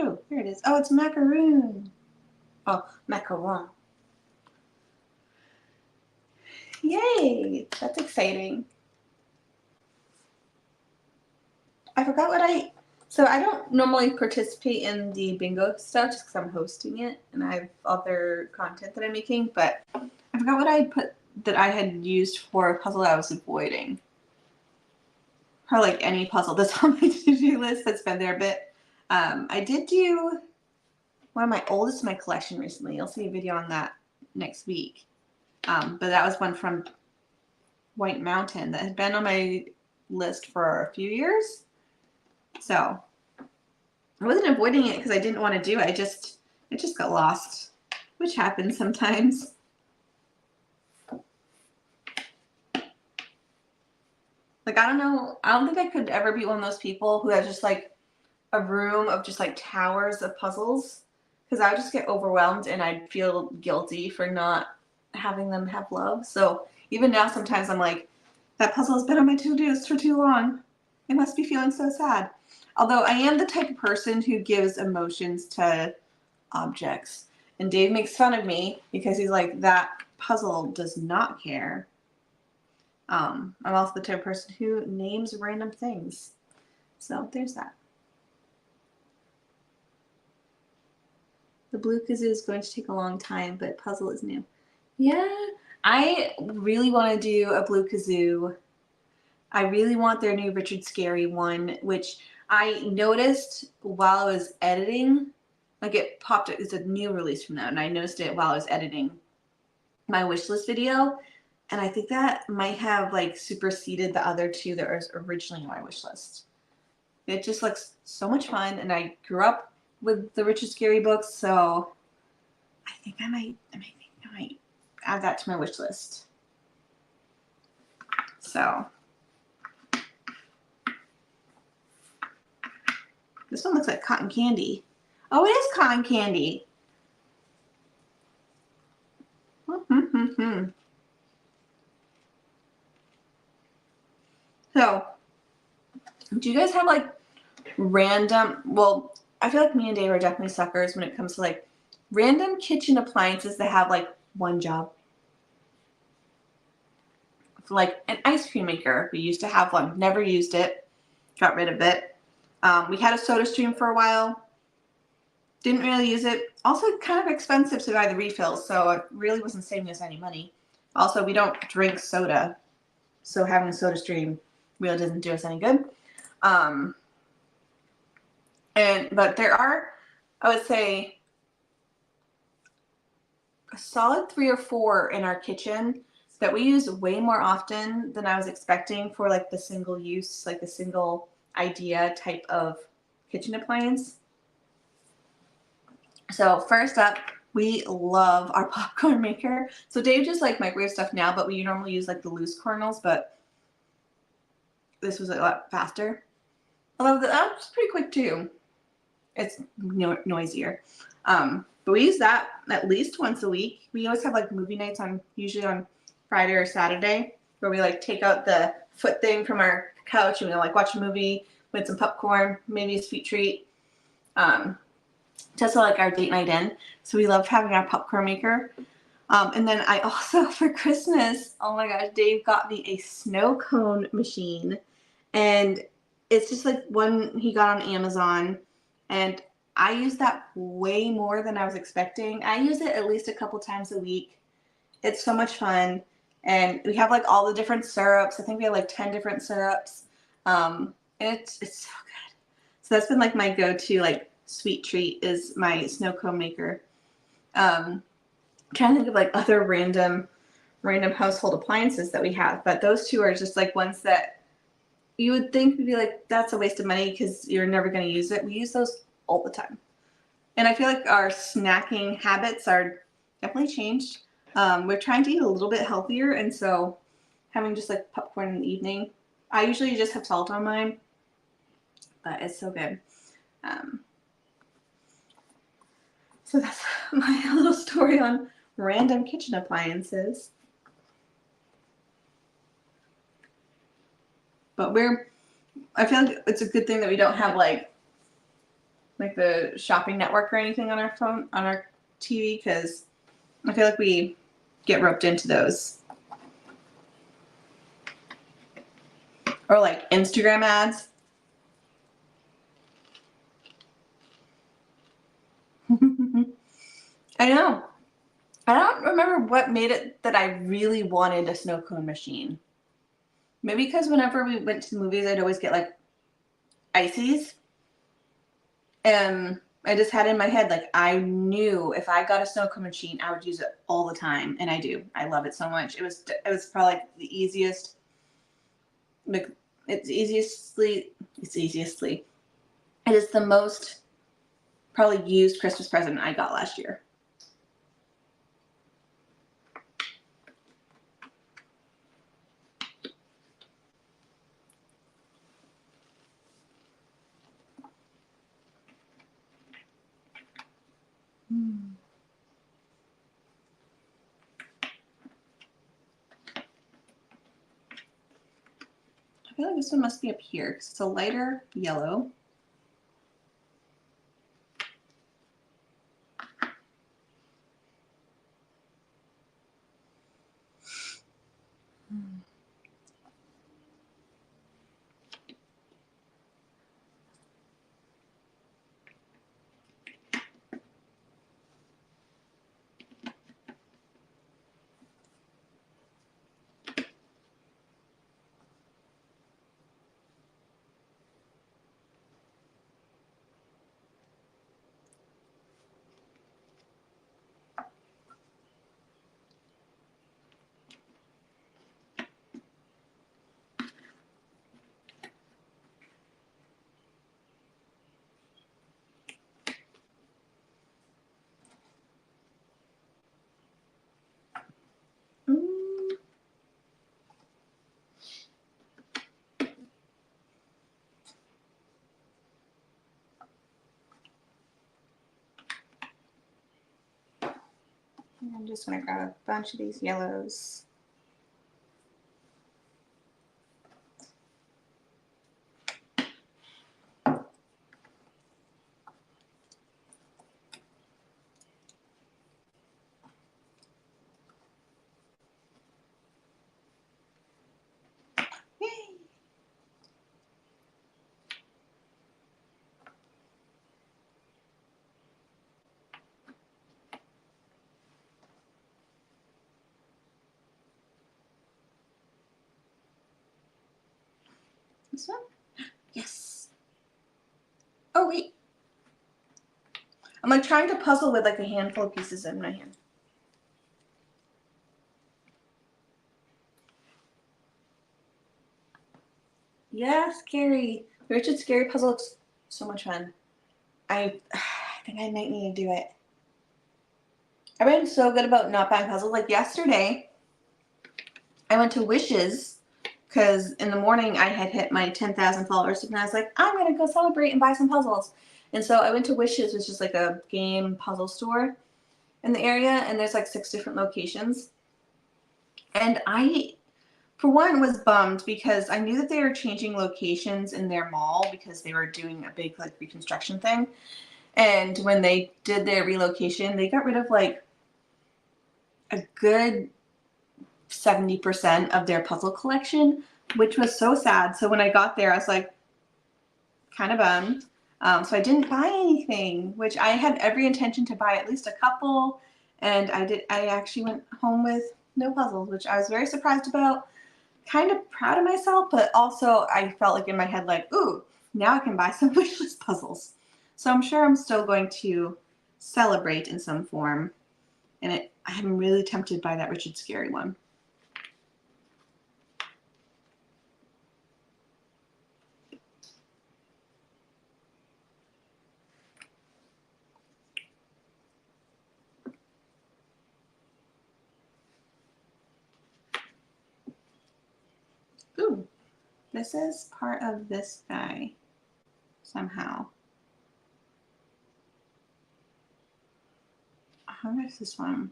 Oh, here it is. Oh, it's macaroon. Oh, macaron. Yay! That's exciting. I forgot what so I don't normally participate in the bingo stuff just because I'm hosting it and I have other content that I'm making, but I forgot what I put that I had used for a puzzle I was avoiding. Or like any puzzle that's on my to-do list that's been there a bit. I did do one of my oldest in my collection recently. You'll see a video on that next week. But that was one from White Mountain that had been on my list for a few years. So I wasn't avoiding it because I didn't want to do it. It just got lost, which happens sometimes. Like, I don't know. I don't think I could ever be one of those people who has just like a room of just like towers of puzzles, because I would just get overwhelmed and I'd feel guilty for not having them have love. So even now, sometimes I'm like, that puzzle has been on my to-do list for too long. I must be feeling so sad. Although I am the type of person who gives emotions to objects. And Dave makes fun of me because he's like, that puzzle does not care. I'm also the type of person who names random things. So there's that. The blue kazoo is going to take a long time, but puzzle is new. Yeah, I really want to do a blue kazoo. I really want their new Richard Scarry one, which I noticed while I was editing. Like, it popped, it's a new release from them, and I noticed it while I was editing my wishlist video. And I think that might have like superseded the other two that was originally on my wishlist. It just looks so much fun, and I grew up with the Richard Scarry books, so I think I might add that to my wish list. So this one looks like cotton candy. Oh, it is cotton candy. So, do you guys have like random, well, I feel like me and Dave are definitely suckers when it comes to like random kitchen appliances that have like one job. Like an ice cream maker. We used to have one, never used it, got rid of it. We had a soda stream for a while, didn't really use it. Also kind of expensive to buy the refills, so it really wasn't saving us any money. Also, we don't drink soda, so having a soda stream really doesn't do us any good. But there are, I would say, a solid 3 or 4 in our kitchen that we use way more often than I was expecting for like the single use, like the single idea type of kitchen appliance. So first up, we love our popcorn maker. So Dave just like microwave stuff now, but we normally use like the loose kernels, but this was a lot faster. Although that was pretty quick too. It's noisier. But we use that at least once a week. We always have like movie nights usually on Friday or Saturday, where we like take out the foot thing from our couch and we like watch a movie with some popcorn, maybe a sweet treat. Just like our date night in. So we love having our popcorn maker. And then I also, for Christmas, oh my gosh, Dave got me a snow cone machine. And it's just like one he got on Amazon. And I use that way more than I was expecting. I use it at least a couple times a week. It's so much fun. And we have like all the different syrups. I think we have like 10 different syrups. And it's so good. So that's been like my go-to like sweet treat is my snow cone maker. I'm trying to think of like other random household appliances that we have, but those two are just like ones that you would think would be like, that's a waste of money because you're never going to use it. We use those all the time. And I feel like our snacking habits are definitely changed. We're trying to eat a little bit healthier, and so having just like popcorn in the evening, I usually just have salt on mine, but it's so good. So that's my little story on random kitchen appliances. But I feel like it's a good thing that we don't have like the shopping network or anything on our phone, on our TV, because I feel like we get roped into those. Or like Instagram ads. I know. I don't remember what made it that I really wanted a snow cone machine. Maybe because whenever we went to the movies, I'd always get like ices. And I just had in my head, like, I knew if I got a snow cone machine, I would use it all the time. And I do. I love it so much. It was probably like the easiest, like, it is the most probably used Christmas present I got last year. I feel like this one must be up here because it's a lighter yellow. I'm just going to grab a bunch of these yellows. Yay! This one? Yes. Oh, wait. I'm like trying to puzzle with like a handful of pieces in my hand. Yeah, scary. The Richard Scary puzzle looks so much fun. I think I might need to do it. I've been so good about not buying puzzles. Like yesterday, I went to Wishes because in the morning I had hit my 10,000 followers, and I was like, I'm gonna go celebrate and buy some puzzles. And so I went to Wishes, which is like a game puzzle store in the area, and there's like 6 different locations. And I, for one, was bummed because I knew that they were changing locations in their mall because they were doing a big like reconstruction thing. And when they did their relocation, they got rid of like a good 70% of their puzzle collection, which was so sad. So when I got there, I was like kind of bummed. So I didn't buy anything, which I had every intention to buy at least a couple. And I actually went home with no puzzles, which I was very surprised about. Kind of proud of myself, but also I felt like in my head like, ooh, now I can buy some wishlist puzzles. So I'm sure I'm still going to celebrate in some form. And I'm really tempted by that Richard Scarry one. Ooh, this is part of this guy somehow. How is this one?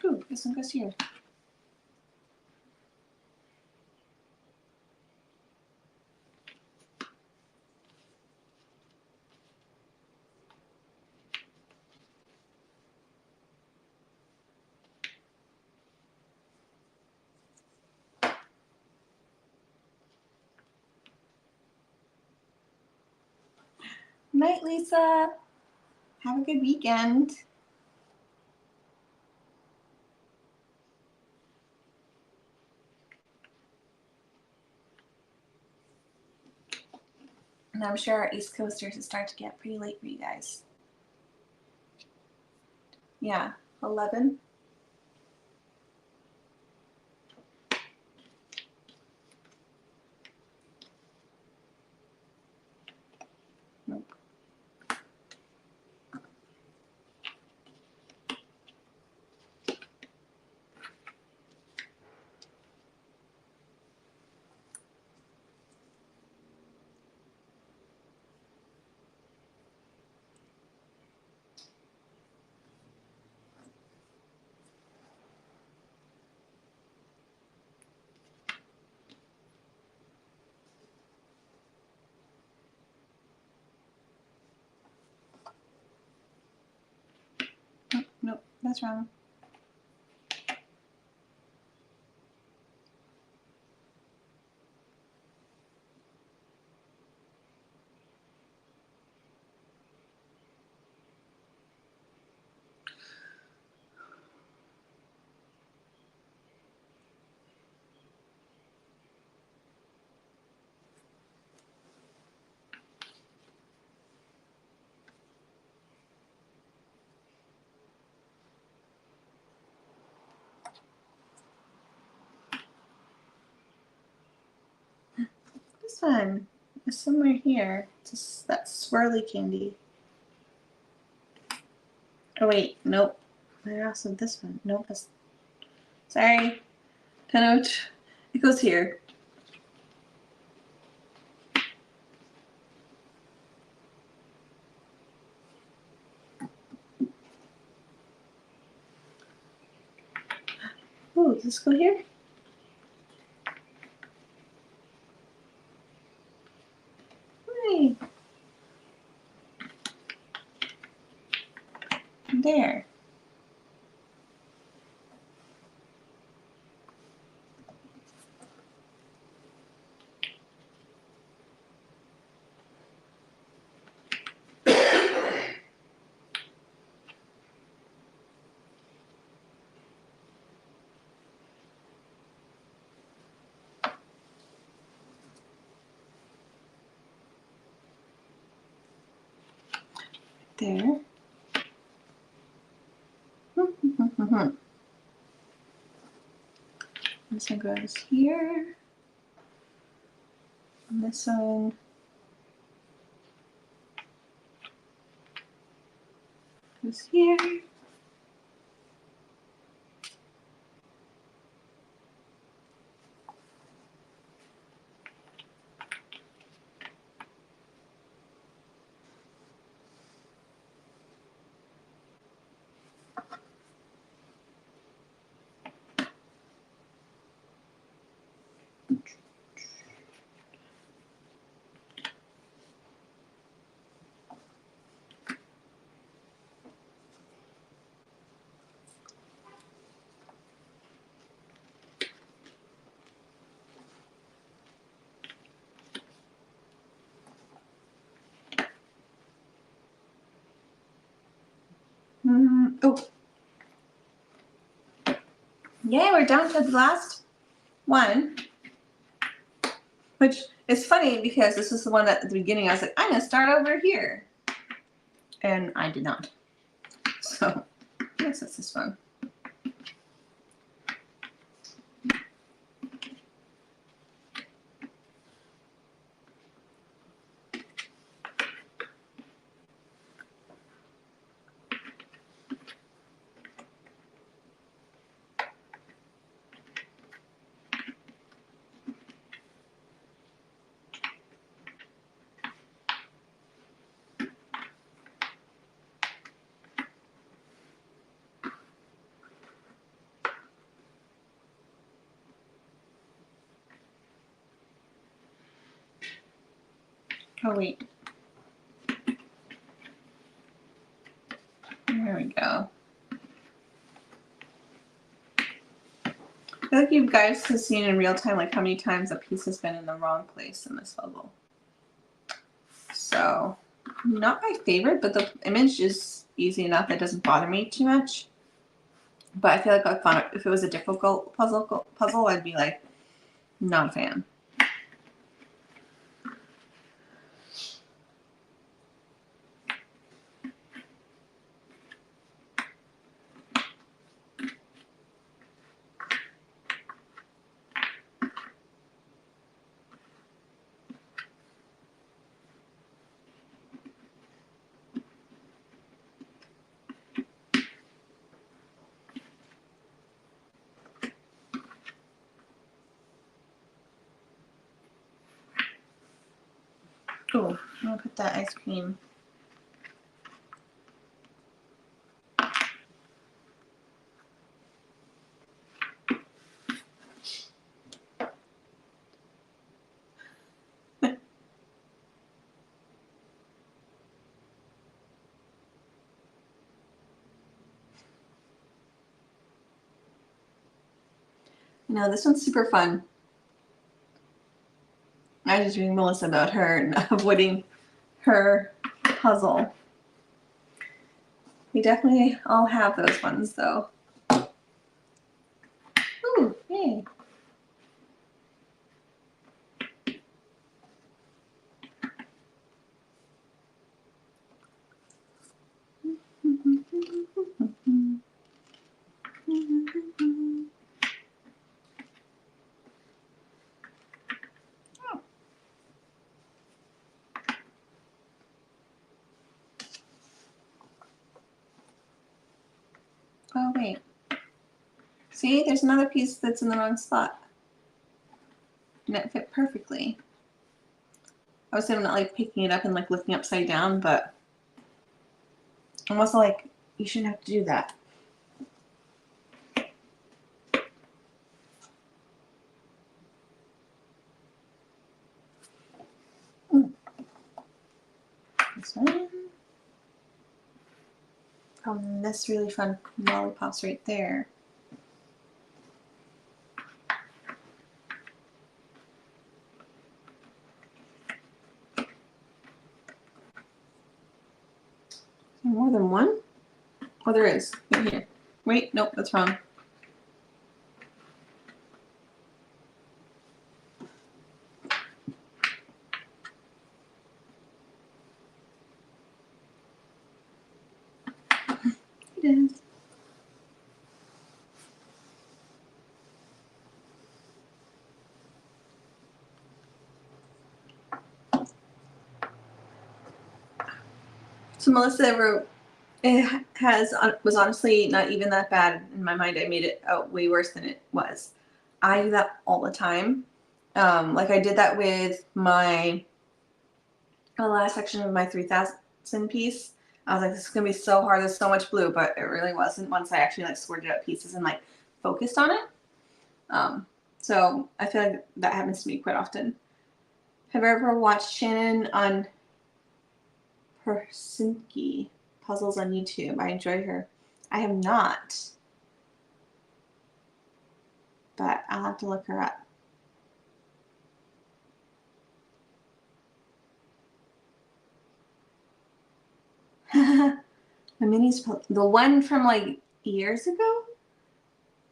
Ooh, this one goes here. Night, Lisa. Have a good weekend. And I'm sure our East Coasters is starting to get pretty late for you guys. Yeah, 11. Nope. Nope, that's wrong. This one is somewhere here. It's that swirly candy. Oh wait, nope. I also this one. Nope. That's, sorry. 10 it goes here. Oh, does this go here? Hey. There. there. This one goes here. And this one goes here. Oh. Yay, we're down to the last one. Which is funny because this is the one at the beginning. I was like, I'm going to start over here. And I did not. So, yes, this is fun. Oh, wait. There we go. I feel like you guys have seen in real time like how many times a piece has been in the wrong place in this puzzle. So, not my favorite, but the image is easy enough. It doesn't bother me too much. But I feel like if it was a difficult puzzle, I'd be like, not a fan. Oh, I'm gonna put that ice cream. No, this one's super fun. I was just reading Melissa about her and avoiding her puzzle. We definitely all have those ones, though. Ooh, yay. Oh, wait. See, there's another piece that's in the wrong spot. And it fit perfectly. I was not like picking it up and like looking upside down, but I'm also like, you shouldn't have to do that. This one. This really fun lollipops right there. More than one? Oh, there is. Right here. Wait, nope, that's wrong. So Melissa wrote, it was honestly not even that bad in my mind. I made it out way worse than it was. I do that all the time. Like I did that with the last section of my 3000 piece. I was like, this is gonna be so hard. There's so much blue, but it really wasn't once I actually like sorted out pieces and like focused on it. So I feel like that happens to me quite often. Have you ever watched Shannon on Persinki puzzles on YouTube? I enjoy her. I have not, but I'll have to look her up. My minis, the one from like years ago?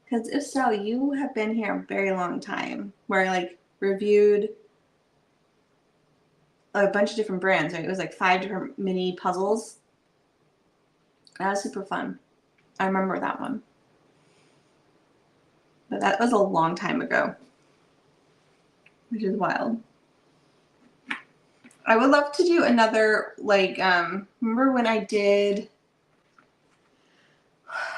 Because if so, you have been here a very long time where I like reviewed a bunch of different brands, right? It was like 5 different mini puzzles. That was super fun. I remember that one. But that was a long time ago, which is wild. I would love to do another, like, remember when I did,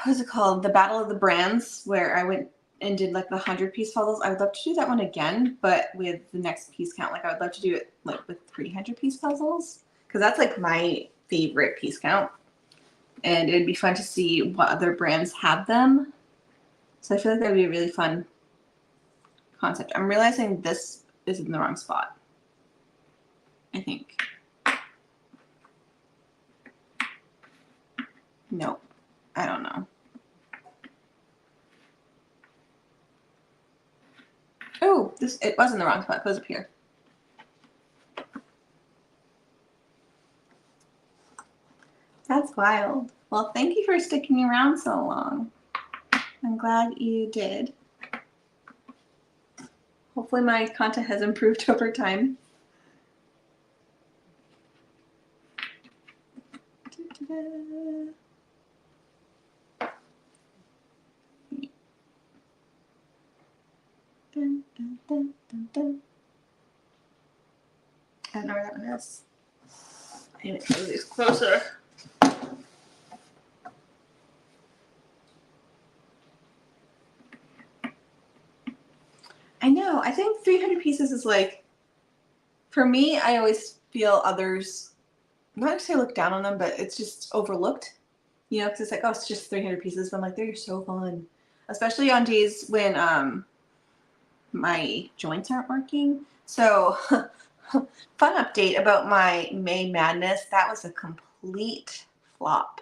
what's it called? The Battle of the Brands, where I went and did like the 100-piece puzzles. I would love to do that one again, but with the next piece count. Like I would love to do it like with 300-piece puzzles, because that's like my favorite piece count. And it'd be fun to see what other brands have them. So I feel like that would be a really fun concept. I'm realizing this is in the wrong spot, I think. Nope. I don't know. Oh, it was in the wrong spot. It goes up here. That's wild. Well, thank you for sticking around so long. I'm glad you did. Hopefully my content has improved over time. Dun, dun, dun, dun, dun. I don't know where that one is. I need to move these closer. I know. I think 300 pieces is like, for me, I always feel others, not to say look down on them, but it's just overlooked. You know, because it's like, oh, it's just 300 pieces. But I'm like, they're so fun. Especially on days when my joints aren't working. So, fun update about my May Madness. That was a complete flop.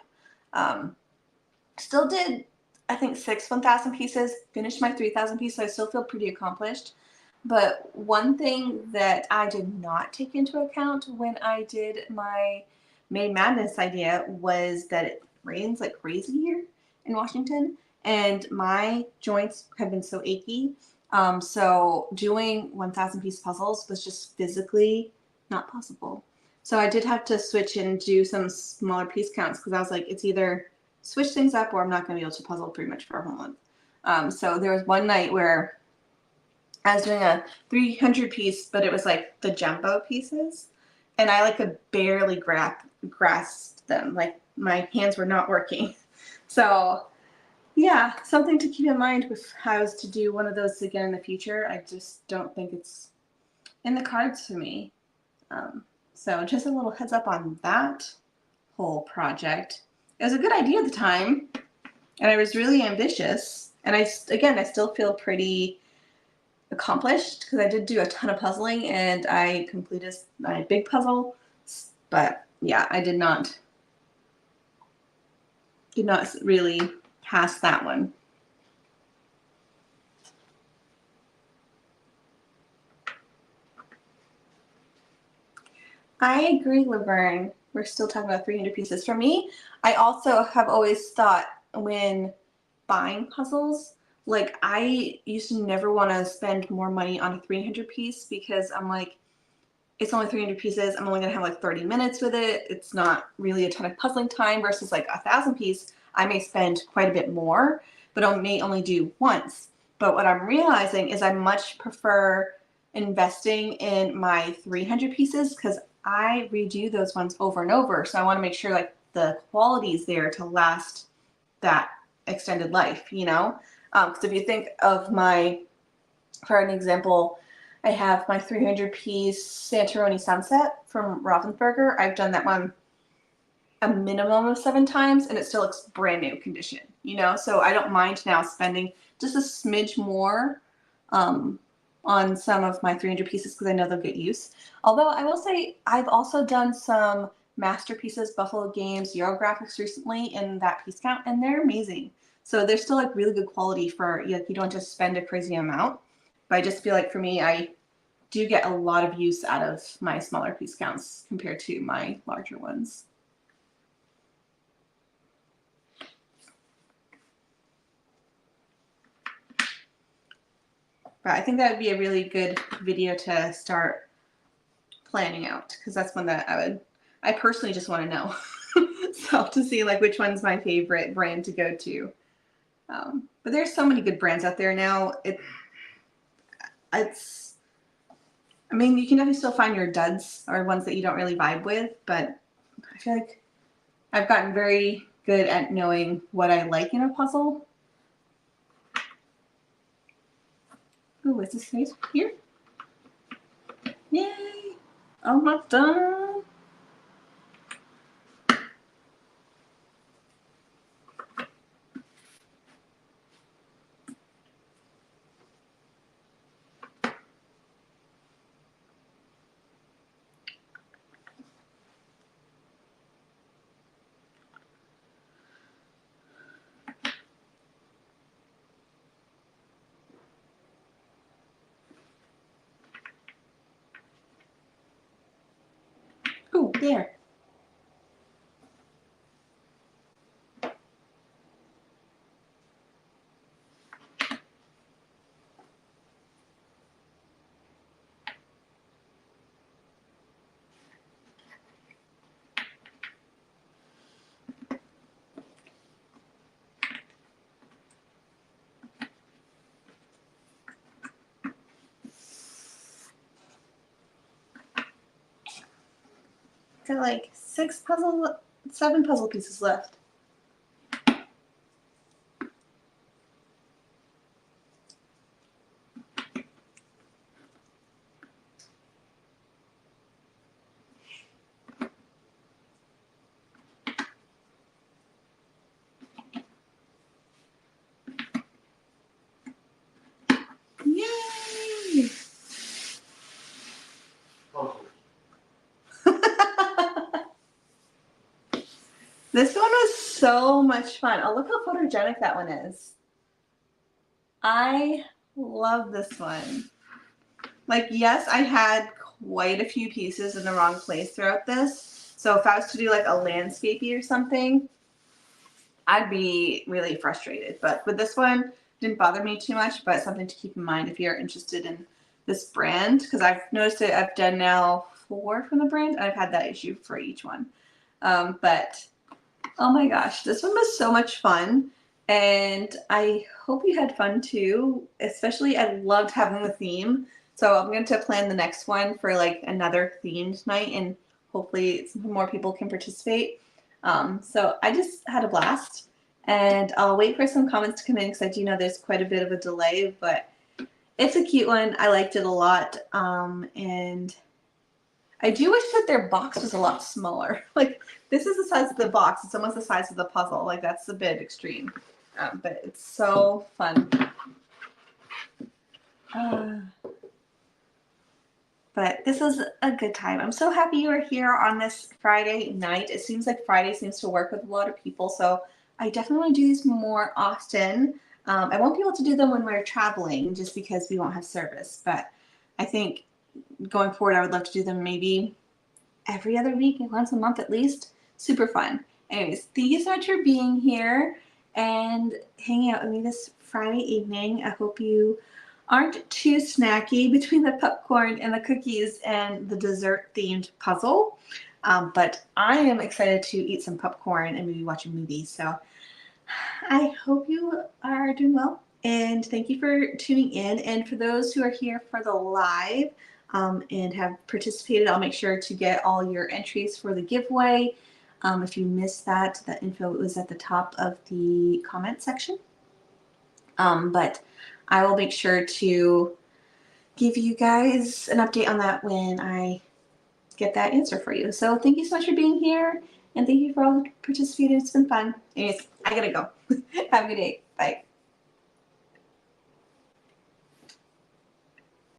Still did, I think, 6 1,000 pieces. Finished my 3,000 piece, so I still feel pretty accomplished. But one thing that I did not take into account when I did my May Madness idea was that it rains like crazy here in Washington, and my joints have been so achy. So doing 1,000-piece puzzles was just physically not possible. So I did have to switch and do some smaller piece counts because I was like, it's either switch things up or I'm not going to be able to puzzle pretty much for a whole month. So there was one night where I was doing a 300-piece, but it was like the jumbo pieces, and I like could barely grasp them. Like my hands were not working. So yeah, something to keep in mind if I was to do one of those again in the future. I just don't think it's in the cards for me. So just a little heads up on that whole project. It was a good idea at the time, and I was really ambitious. And I still feel pretty accomplished because I did do a ton of puzzling and I completed my big puzzle. But yeah, I did not really pass that one. I agree, Laverne. We're still talking about 300 pieces. For me, I also have always thought when buying puzzles, like I used to never want to spend more money on a 300 piece because I'm like, it's only 300 pieces. I'm only going to have like 30 minutes with it. It's not really a ton of puzzling time versus like 1,000 piece. I may spend quite a bit more, but I may only do once. But what I'm realizing is I much prefer investing in my 300 pieces because I redo those ones over and over. So I want to make sure like the quality is there to last that extended life, you know? Because if you think of for an example, I have my 300 piece Santoroni Sunset from Ravensburger. I've done that one a minimum of 7 times and it still looks brand new condition, you know? So I don't mind now spending just a smidge more on some of my 300 pieces because I know they'll get use. Although I will say I've also done some masterpieces, Buffalo Games, Eurographics recently in that piece count, and they're amazing. So they're still like really good quality for, you don't just spend a crazy amount. But I just feel like for me, I do get a lot of use out of my smaller piece counts compared to my larger ones. But I think that would be a really good video to start planning out because that's one that I personally just want to know. So to see like which one's my favorite brand to go to. But there's so many good brands out there now. It's, I mean, you can definitely still find your duds or ones that you don't really vibe with, but I feel like I've gotten very good at knowing what I like in a puzzle. Oh, is this nice here? Yay! Almost done. Oh, there. Got like 7 puzzle pieces left. Yay! This one was so much fun. Oh, look how photogenic that one is. I love this one. Like, yes, I had quite a few pieces in the wrong place throughout this. So if I was to do like a landscapey or something, I'd be really frustrated. But with this one, didn't bother me too much, but something to keep in mind if you're interested in this brand, because I've noticed it, I've done now 4 from the brand, and I've had that issue for each one. But oh my gosh, this one was so much fun, and I hope you had fun too. Especially, I loved having the theme. So I'm going to plan the next one for like another themed night, and hopefully some more people can participate. So I just had a blast, and I'll wait for some comments to come in because I do know there's quite a bit of a delay, but it's a cute one. I liked it a lot, and I do wish that their box was a lot smaller. Like, this is the size of the box. It's almost the size of the puzzle. Like, that's a bit extreme. But it's so fun. But this was a good time. I'm so happy you are here on this Friday night. It seems like Friday seems to work with a lot of people. So I definitely want to do these more often. I won't be able to do them when we're traveling just because we won't have service. But I think going forward, I would love to do them maybe every other week, once a month at least. Super fun. Anyways, thank you so much for being here and hanging out with me this Friday evening. I hope you aren't too snacky between the popcorn and the cookies and the dessert themed puzzle. But I am excited to eat some popcorn and maybe watch a movie. So I hope you are doing well, and thank you for tuning in. And for those who are here for the live and have participated, I'll make sure to get all your entries for the giveaway. If you missed that, the info was at the top of the comment section. But I will make sure to give you guys an update on that when I get that answer for you. So thank you so much for being here, and thank you for all who participated. It's been fun. Anyways, I gotta go. Have a good day. Bye.